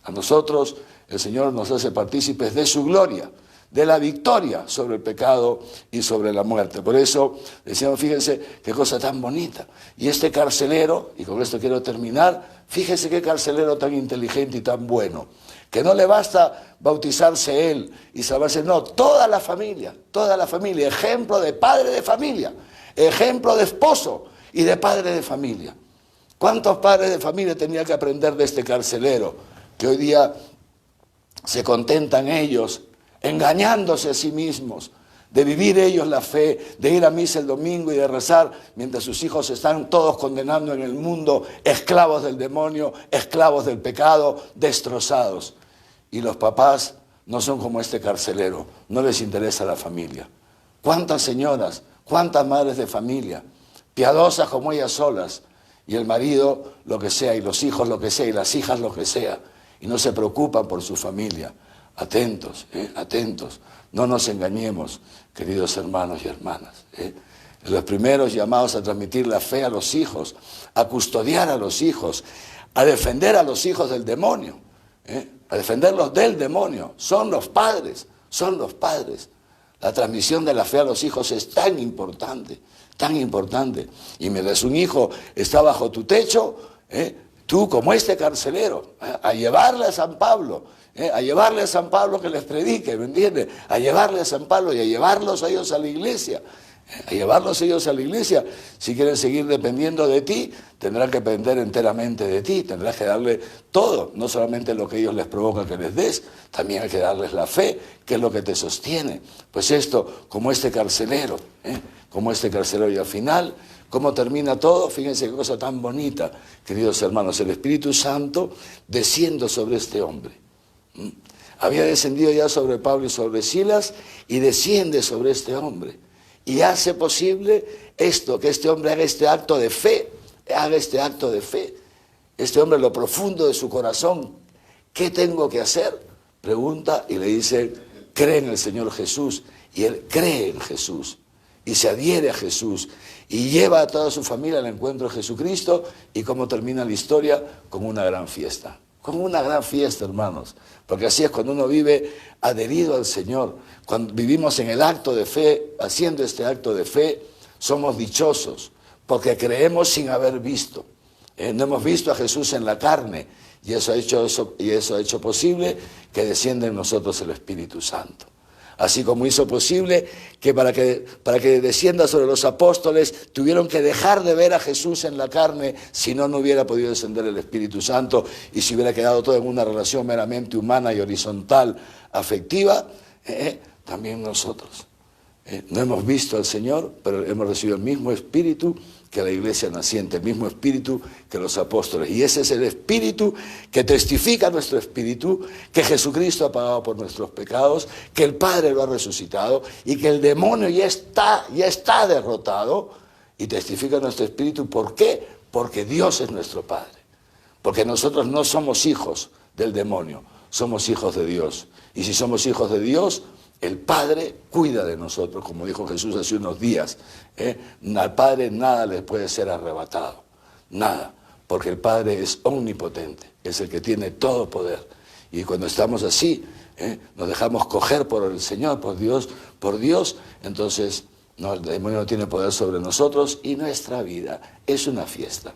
A nosotros el Señor nos hace partícipes de su gloria, de la victoria sobre el pecado y sobre la muerte. Por eso decíamos, fíjense qué cosa tan bonita. Y este carcelero, y con esto quiero terminar, fíjense qué carcelero tan inteligente y tan bueno, que no le basta bautizarse él y salvarse, no, toda la familia, ejemplo de padre de familia, ejemplo de esposo y de padre de familia. ¿Cuántos padres de familia tenía que aprender de este carcelero? Que hoy día se contentan ellos, engañándose a sí mismos, de vivir ellos la fe, de ir a misa el domingo y de rezar, mientras sus hijos están todos condenando en el mundo, esclavos del demonio, esclavos del pecado, destrozados. Y los papás no son como este carcelero, no les interesa la familia. ¿Cuántas señoras, cuántas madres de familia, piadosas como ellas solas, y el marido lo que sea, y los hijos lo que sea, y las hijas lo que sea, y no se preocupan por su familia? Atentos, atentos, no nos engañemos, queridos hermanos y hermanas. Los primeros llamados a transmitir la fe a los hijos, a custodiar a los hijos, a defender a los hijos del demonio, a defenderlos del demonio, son los padres, son los padres. La transmisión de la fe a los hijos es tan importante, tan importante. Y mientras un hijo está bajo tu techo, tú como este carcelero, a llevarle a San Pablo, a llevarle a San Pablo que les predique, ¿me entiendes? A llevarle a San Pablo y a llevarlos a ellos a la iglesia, a llevarlos ellos a la iglesia. Si quieren seguir dependiendo de ti, tendrán que depender enteramente de ti, tendrás que darle todo, no solamente lo que ellos les provoca que les des, también hay que darles la fe, que es lo que te sostiene. Pues esto, como este carcelero, y al final, ¿cómo termina todo? Fíjense qué cosa tan bonita, queridos hermanos, el Espíritu Santo desciende sobre este hombre. Había descendido ya sobre Pablo y sobre Silas y desciende sobre este hombre. Y hace posible esto, que este hombre haga este acto de fe, Este hombre, lo profundo de su corazón, ¿qué tengo que hacer? Pregunta y le dice, cree en el Señor Jesús. Y él cree en Jesús y se adhiere a Jesús y lleva a toda su familia al encuentro de Jesucristo. ¿Y cómo termina la historia? Con una gran fiesta. Con una gran fiesta, hermanos. Porque así es cuando uno vive adherido al Señor. Cuando vivimos en el acto de fe, haciendo este acto de fe, somos dichosos, porque creemos sin haber visto. No hemos visto a Jesús en la carne, y eso ha hecho posible que descienda en nosotros el Espíritu Santo. Así como hizo posible que para que descienda sobre los apóstoles tuvieron que dejar de ver a Jesús en la carne, si no, no hubiera podido descender el Espíritu Santo y se hubiera quedado todo en una relación meramente humana y horizontal, afectiva. También nosotros no hemos visto al Señor, pero hemos recibido el mismo Espíritu que la iglesia naciente, el mismo Espíritu que los apóstoles. Y ese es el Espíritu que testifica nuestro espíritu, que Jesucristo ha pagado por nuestros pecados, que el Padre lo ha resucitado y que el demonio ya está derrotado, y testifica nuestro espíritu. ¿Por qué? Porque Dios es nuestro Padre. Porque nosotros no somos hijos del demonio, somos hijos de Dios. Y si somos hijos de Dios, el Padre cuida de nosotros, como dijo Jesús hace unos días. Al Padre nada le puede ser arrebatado, nada, porque el Padre es omnipotente, es el que tiene todo poder. Y cuando estamos así, nos dejamos coger por el Señor, por Dios, entonces el demonio no tiene poder sobre nosotros y nuestra vida es una fiesta.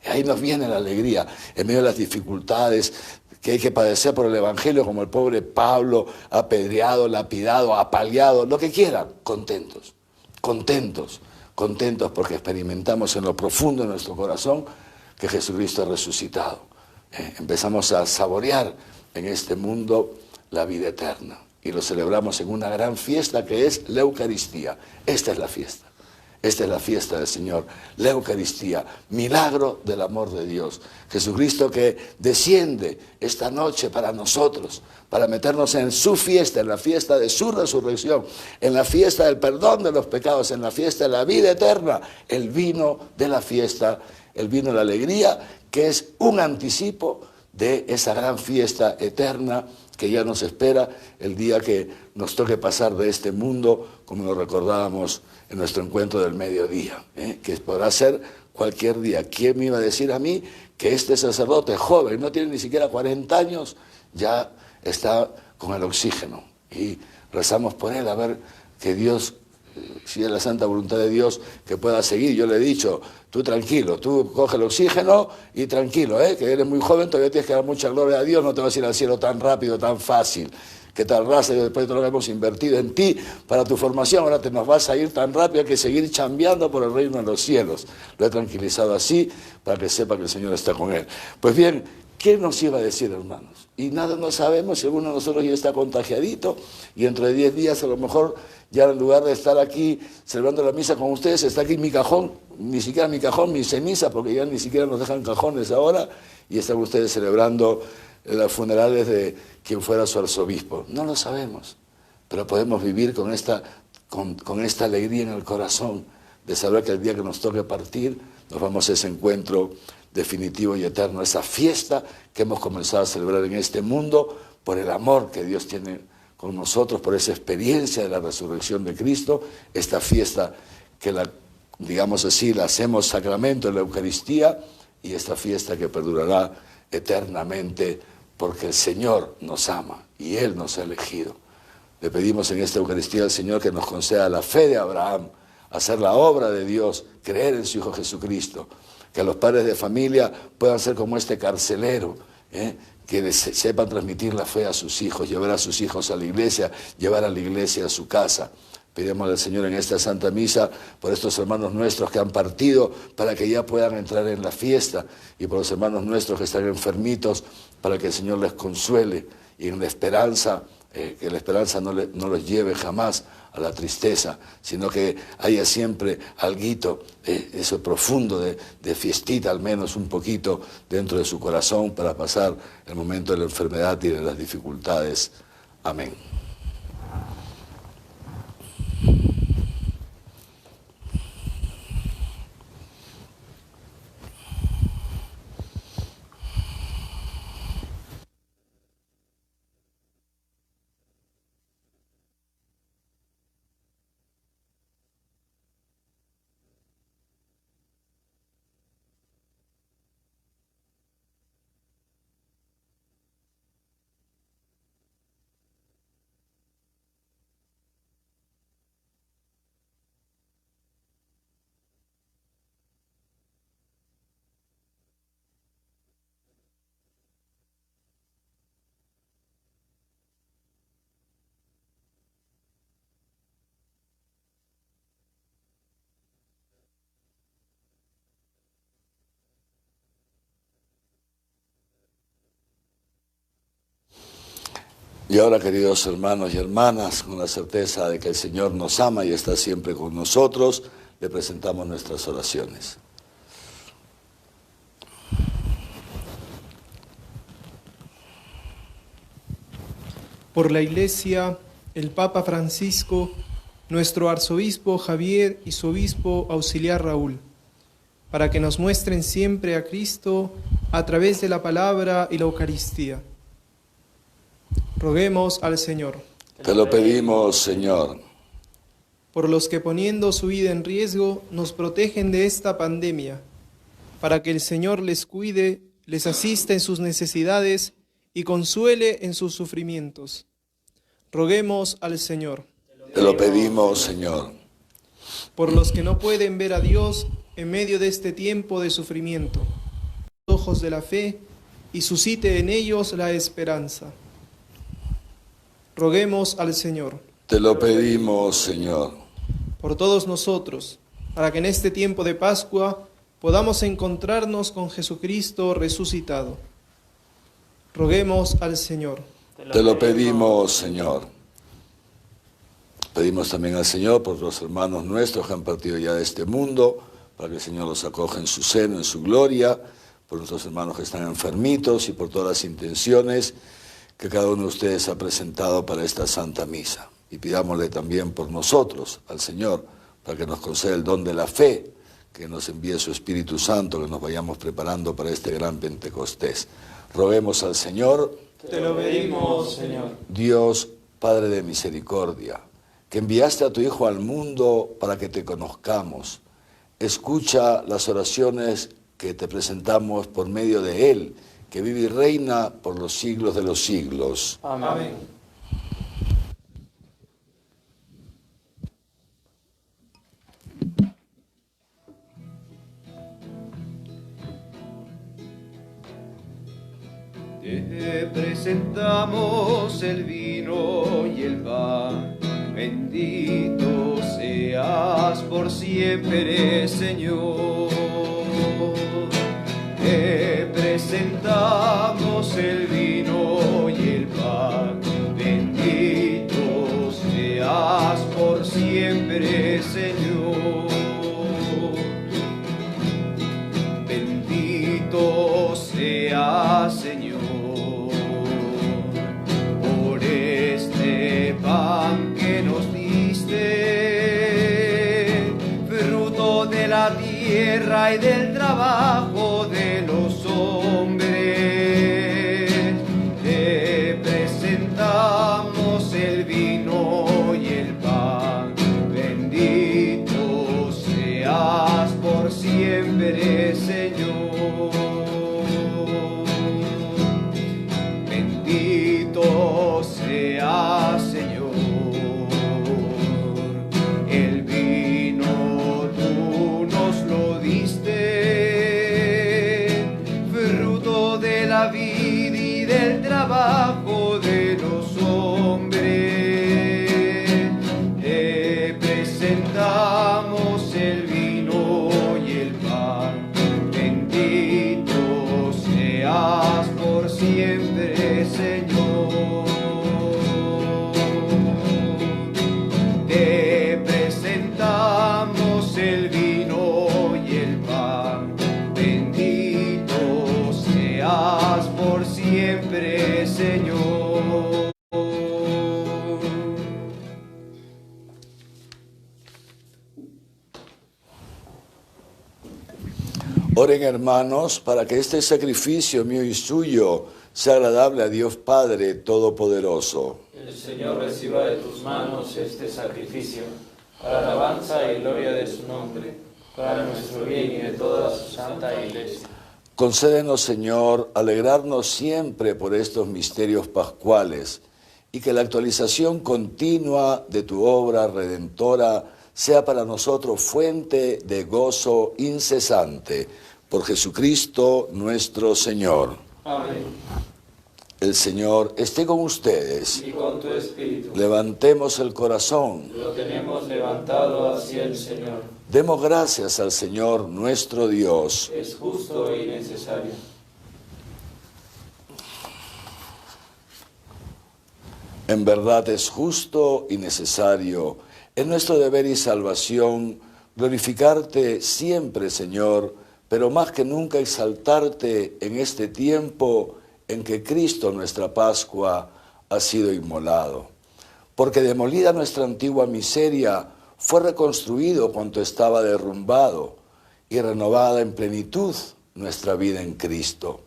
Ahí nos viene la alegría, en medio de las dificultades que hay que padecer por el Evangelio, como el pobre Pablo, apedreado, lapidado, apaleado, lo que quieran, contentos porque experimentamos en lo profundo de nuestro corazón que Jesucristo ha resucitado. Empezamos a saborear en este mundo la vida eterna y lo celebramos en una gran fiesta que es la Eucaristía. Esta es la fiesta. Esta es la fiesta del Señor, la Eucaristía, milagro del amor de Dios. Jesucristo que desciende esta noche para nosotros, para meternos en su fiesta, en la fiesta de su resurrección, en la fiesta del perdón de los pecados, en la fiesta de la vida eterna, el vino de la fiesta, el vino de la alegría, que es un anticipo de esa gran fiesta eterna que ya nos espera el día que nos toque pasar de este mundo, como lo recordábamos en nuestro encuentro del mediodía, que podrá ser cualquier día. ¿Quién me iba a decir a mí que este sacerdote joven, no tiene ni siquiera 40 años, ya está con el oxígeno? Y rezamos por él, a ver que Dios, si es la santa voluntad de Dios, que pueda seguir. Yo le he dicho, tú tranquilo, tú coge el oxígeno y tranquilo, que eres muy joven, todavía tienes que dar mucha gloria a Dios, no te vas a ir al cielo tan rápido, tan fácil. ¿Qué tal raza? Después de todo lo que hemos invertido en ti para tu formación, ahora te nos vas a ir tan rápido, hay que seguir chambeando por el reino de los cielos. Lo he tranquilizado así para que sepa que el Señor está con él. Pues bien, ¿qué nos iba a decir, hermanos? Y nada, no sabemos si alguno de nosotros ya está contagiadito y dentro de 10 días a lo mejor ya en lugar de estar aquí celebrando la misa con ustedes, está aquí mi cajón, ni siquiera mi cajón, mi ceniza, porque ya ni siquiera nos dejan cajones ahora, y están ustedes celebrando las funerales de quien fuera su arzobispo. No lo sabemos, pero podemos vivir con esta alegría en el corazón de saber que el día que nos toque partir nos vamos a ese encuentro definitivo y eterno, esa fiesta que hemos comenzado a celebrar en este mundo por el amor que Dios tiene con nosotros, por esa experiencia de la resurrección de Cristo, esta fiesta que digamos así, la hacemos sacramento en la Eucaristía, y esta fiesta que perdurará eternamente porque el Señor nos ama y Él nos ha elegido. Le pedimos en esta Eucaristía al Señor que nos conceda la fe de Abraham, hacer la obra de Dios, creer en su Hijo Jesucristo, que los padres de familia puedan ser como este carcelero, que sepan transmitir la fe a sus hijos, llevar a sus hijos a la iglesia, llevar a la iglesia a su casa. Pedimos al Señor en esta Santa Misa por estos hermanos nuestros que han partido para que ya puedan entrar en la fiesta, y por los hermanos nuestros que están enfermitos para que el Señor les consuele, y en la esperanza, que la esperanza no los lleve jamás a la tristeza, sino que haya siempre alguito, eso profundo de fiestita, al menos un poquito dentro de su corazón para pasar el momento de la enfermedad y de las dificultades. Amén. Y ahora, queridos hermanos y hermanas, con la certeza de que el Señor nos ama y está siempre con nosotros, le presentamos nuestras oraciones. Por la Iglesia, el Papa Francisco, nuestro arzobispo Javier y su obispo auxiliar Raúl, para que nos muestren siempre a Cristo a través de la palabra y la Eucaristía. Roguemos al Señor. Te lo pedimos, Señor. Por los que poniendo su vida en riesgo nos protegen de esta pandemia, para que el Señor les cuide, les asista en sus necesidades y consuele en sus sufrimientos. Roguemos al Señor. Te lo pedimos, Señor. Por los que no pueden ver a Dios en medio de este tiempo de sufrimiento, los ojos de la fe, y suscite en ellos la esperanza. Roguemos al Señor. Te lo pedimos, Señor. Por todos nosotros, para que en este tiempo de Pascua podamos encontrarnos con Jesucristo resucitado. Roguemos al Señor. Te lo pedimos, Señor. Pedimos también al Señor por los hermanos nuestros que han partido ya de este mundo, para que el Señor los acoja en su seno, en su gloria, por nuestros hermanos que están enfermitos y por todas las intenciones que cada uno de ustedes ha presentado para esta Santa Misa. Y pidámosle también por nosotros al Señor, para que nos conceda el don de la fe, que nos envíe su Espíritu Santo, que nos vayamos preparando para este gran Pentecostés. Roguemos al Señor. Te lo pedimos, Señor. Dios, Padre de misericordia, que enviaste a tu Hijo al mundo para que te conozcamos. Escucha las oraciones que te presentamos por medio de Él, que vive y reina por los siglos de los siglos. Amén. Te presentamos el vino y el pan, bendito seas por siempre, Señor. Te presentamos el vino y el pan, bendito seas por siempre, Señor. Bendito seas, Señor, por este pan que nos diste, fruto de la tierra y del trabajo de los hombres. Te presentamos el vino y el pan, bendito seas por siempre, Señor. Bendito seas, Señor. El vino tú nos lo diste, fruto de la vida y del trabajo de los hombres. Te presentamos el vino y el pan, bendito seas por siempre, Señor. Te presentamos el vino y el pan, bendito seas por siempre, Señor. Oren, hermanos, para que este sacrificio mío y suyo sea agradable a Dios Padre Todopoderoso. El Señor reciba de tus manos este sacrificio, para alabanza y gloria de su nombre, para nuestro bien y de toda su santa Iglesia. Concédenos, Señor, alegrarnos siempre por estos misterios pascuales y que la actualización continua de tu obra redentora sea para nosotros fuente de gozo incesante. Por Jesucristo nuestro Señor. Amén. El Señor esté con ustedes. Y con tu espíritu. Levantemos el corazón. Lo tenemos levantado hacia el Señor. Demos gracias al Señor nuestro Dios. Es justo y necesario. En verdad es justo y necesario, es nuestro deber y salvación, glorificarte siempre, Señor, pero más que nunca exaltarte en este tiempo en que Cristo, nuestra Pascua, ha sido inmolado. Porque demolida nuestra antigua miseria, fue reconstruido cuanto estaba derrumbado y renovada en plenitud nuestra vida en Cristo.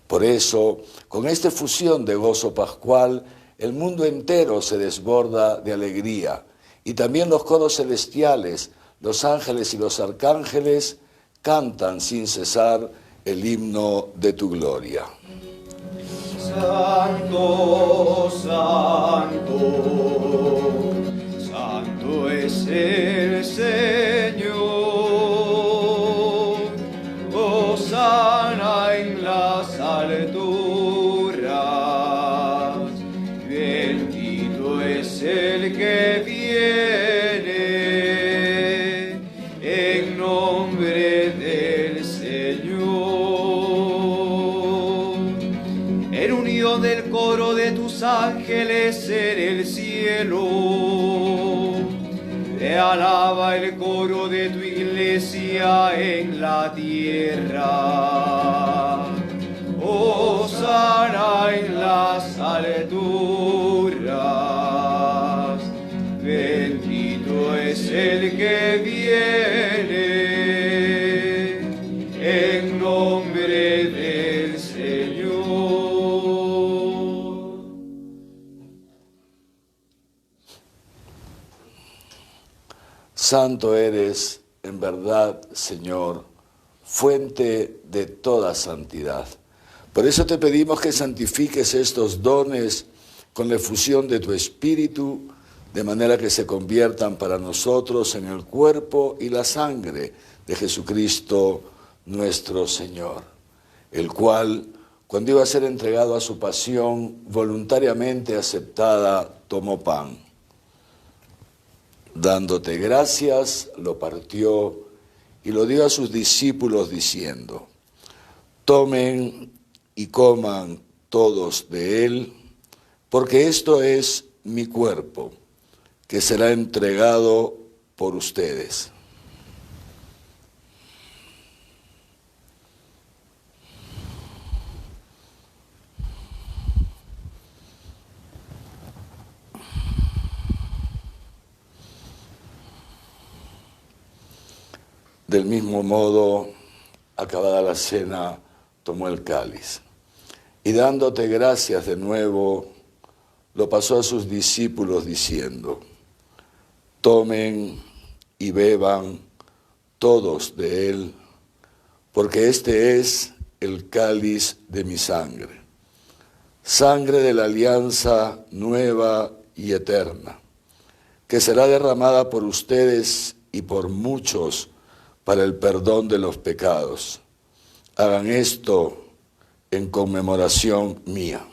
Por eso, con esta efusión de gozo pascual, el mundo entero se desborda de alegría, y también los coros celestiales, los ángeles y los arcángeles cantan sin cesar el himno de tu gloria. Santo, santo, santo es el Señor. Hosana en las alturas. Bendito es el que viene en nombre del ángeles en el cielo. Te alaba el coro de tu iglesia en la tierra. Hosana en las alturas. Bendito es el que viene en nombre del Señor. Santo eres, en verdad, Señor, fuente de toda santidad. Por eso te pedimos que santifiques estos dones con la efusión de tu Espíritu, de manera que se conviertan para nosotros en el cuerpo y la sangre de Jesucristo nuestro Señor, el cual, cuando iba a ser entregado a su pasión voluntariamente aceptada, tomó pan. Dándote gracias, lo partió y lo dio a sus discípulos diciendo: tomen y coman todos de él, porque esto es mi cuerpo, que será entregado por ustedes. Del mismo modo, acabada la cena, tomó el cáliz y dándote gracias de nuevo, lo pasó a sus discípulos diciendo: tomen y beban todos de él, porque este es el cáliz de mi sangre, sangre de la alianza nueva y eterna, que será derramada por ustedes y por muchos para el perdón de los pecados. Hagan esto en conmemoración mía.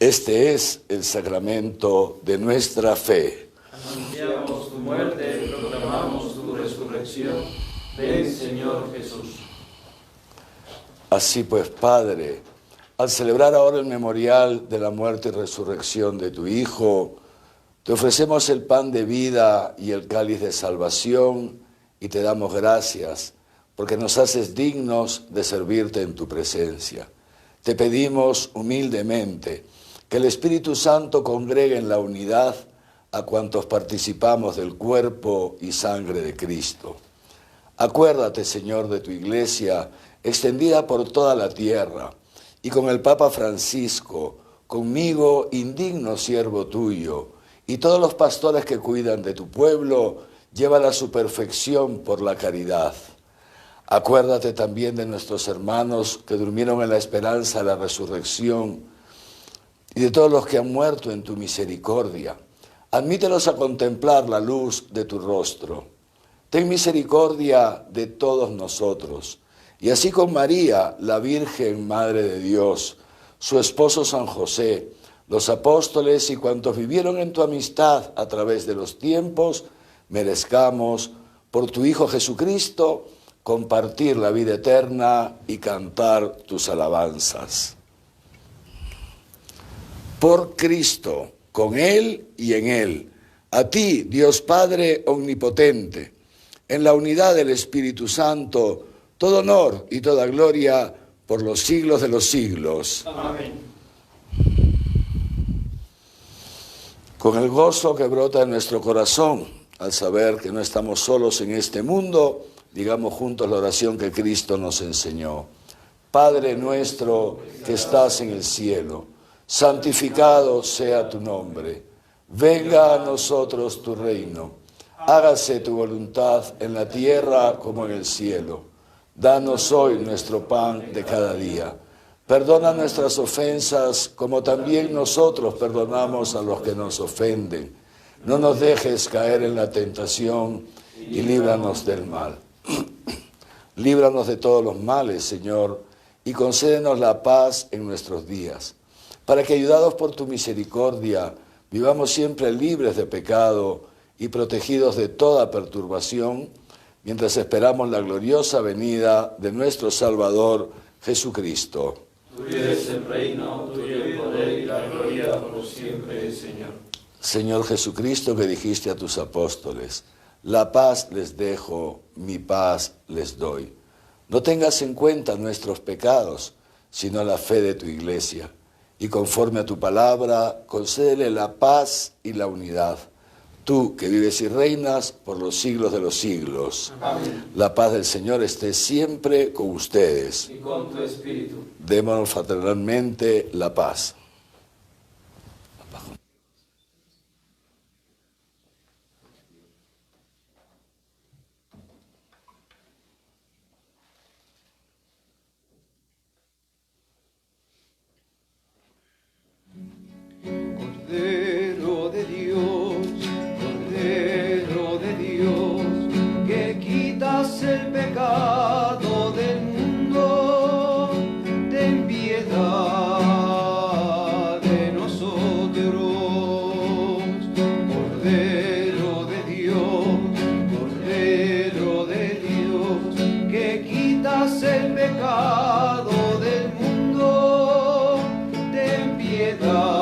Este es el sacramento de nuestra fe. Anunciamos tu muerte, proclamamos tu resurrección. Ven, Señor Jesús. Así pues, Padre, al celebrar ahora el memorial de la muerte y resurrección de tu Hijo, te ofrecemos el pan de vida y el cáliz de salvación y te damos gracias porque nos haces dignos de servirte en tu presencia. Te pedimos humildemente que el Espíritu Santo congregue en la unidad a cuantos participamos del cuerpo y sangre de Cristo. Acuérdate, Señor, de tu Iglesia, extendida por toda la tierra, y con el Papa Francisco, conmigo, indigno siervo tuyo, y todos los pastores que cuidan de tu pueblo, llévala a su perfección por la caridad. Acuérdate también de nuestros hermanos que durmieron en la esperanza de la resurrección, y de todos los que han muerto en tu misericordia. Admítelos a contemplar la luz de tu rostro. Ten misericordia de todos nosotros. Y así con María, la Virgen Madre de Dios, su esposo San José, los apóstoles y cuantos vivieron en tu amistad a través de los tiempos, merezcamos, por tu Hijo Jesucristo, compartir la vida eterna y cantar tus alabanzas. Por Cristo, con Él y en Él, a ti, Dios Padre omnipotente, en la unidad del Espíritu Santo, todo honor y toda gloria por los siglos de los siglos. Amén. Con el gozo que brota en nuestro corazón, al saber que no estamos solos en este mundo, digamos juntos la oración que Cristo nos enseñó. Padre nuestro que estás en el cielo, santificado sea tu nombre. Venga a nosotros tu reino. Hágase tu voluntad en la tierra como en el cielo. Danos hoy nuestro pan de cada día. Perdona nuestras ofensas como también nosotros perdonamos a los que nos ofenden. No nos dejes caer en la tentación y líbranos del mal. Líbranos de todos los males, Señor, y concédenos la paz en nuestros días, para que, ayudados por tu misericordia, vivamos siempre libres de pecado y protegidos de toda perturbación, mientras esperamos la gloriosa venida de nuestro Salvador Jesucristo. Tuyo es el reino, tuyo el poder y la gloria por siempre, Señor. Señor Jesucristo, que dijiste a tus apóstoles, la paz les dejo, mi paz les doy. No tengas en cuenta nuestros pecados, sino la fe de tu Iglesia. Y conforme a tu palabra, concédele la paz y la unidad. Tú, que vives y reinas por los siglos de los siglos. Amén. La paz del Señor esté siempre con ustedes. Y con tu espíritu. Démonos fraternalmente la paz. Cordero de Dios, que quitas el pecado del mundo, ten piedad de nosotros. Cordero de Dios, que quitas el pecado del mundo, ten piedad.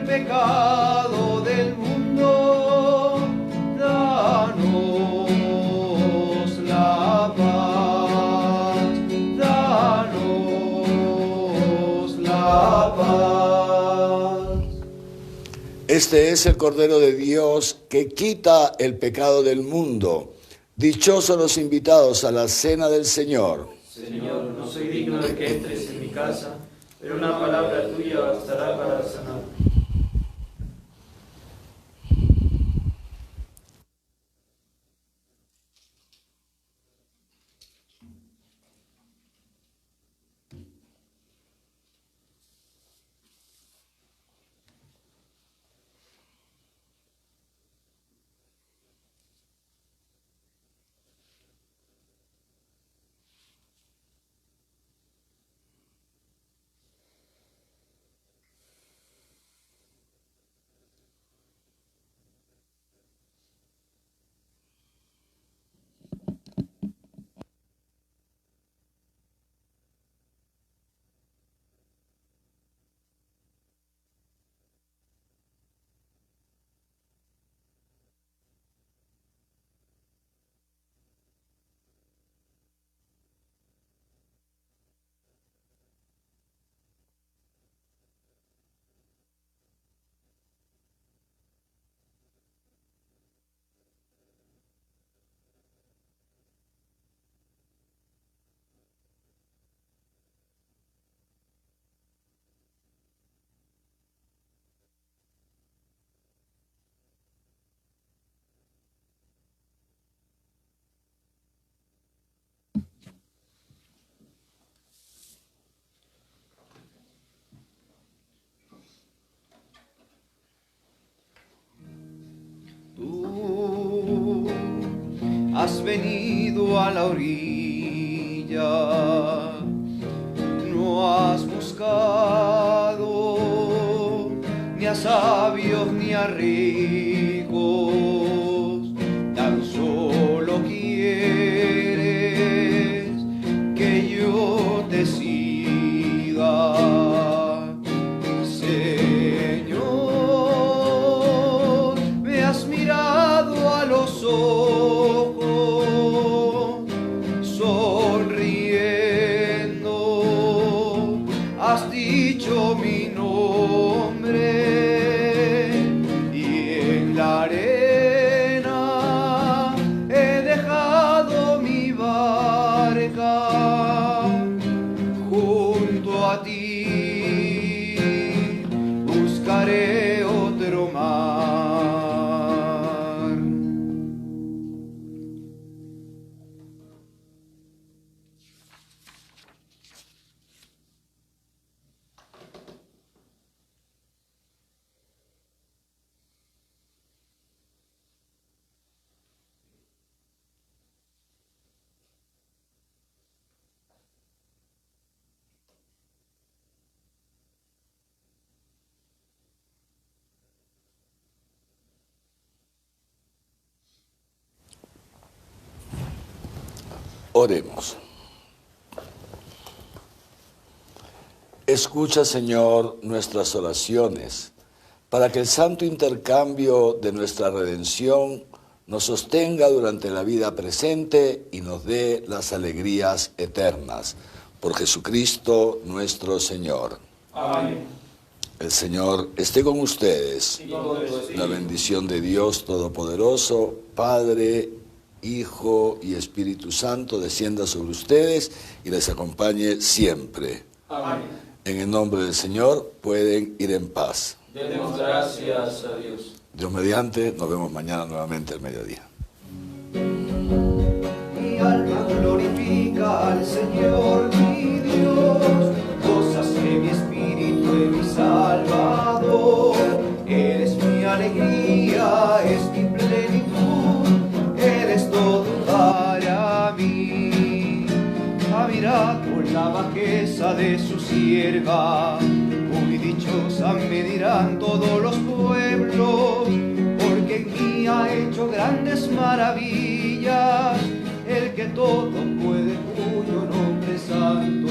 Pecado del mundo, danos la paz, danos la paz. Este es el Cordero de Dios que quita el pecado del mundo. Dichosos los invitados a la cena del Señor. Señor, no soy digno de que entres en mi casa, pero una palabra tuya bastará para sanar. Tú has venido a la orilla, no has buscado ni a sabios ni a ricos, tan solo quieres que yo te siga. Sonriendo, has dicho mi nombre y Oremos. Escucha, Señor, nuestras oraciones, para que el santo intercambio de nuestra redención nos sostenga durante la vida presente y nos dé las alegrías eternas. Por Jesucristo nuestro Señor. Amén. El Señor esté con ustedes. Y con tu espíritu. La bendición de Dios Todopoderoso, Padre, Hijo y Espíritu Santo, descienda sobre ustedes y les acompañe siempre. Amén. En el nombre del Señor pueden ir en paz. Demos gracias a Dios. Dios mediante, nos vemos mañana nuevamente al mediodía. Mi alma glorifica al Señor mi Dios, gózase mi espíritu en mi Salvador. Él es mi alegría, es mi plenitud, Él es todo para mí. A mirar por la bajeza de su sierva, muy dichosa me dirán todos los pueblos, porque en mí ha hecho grandes maravillas, el que todo puede, cuyo nombre es santo.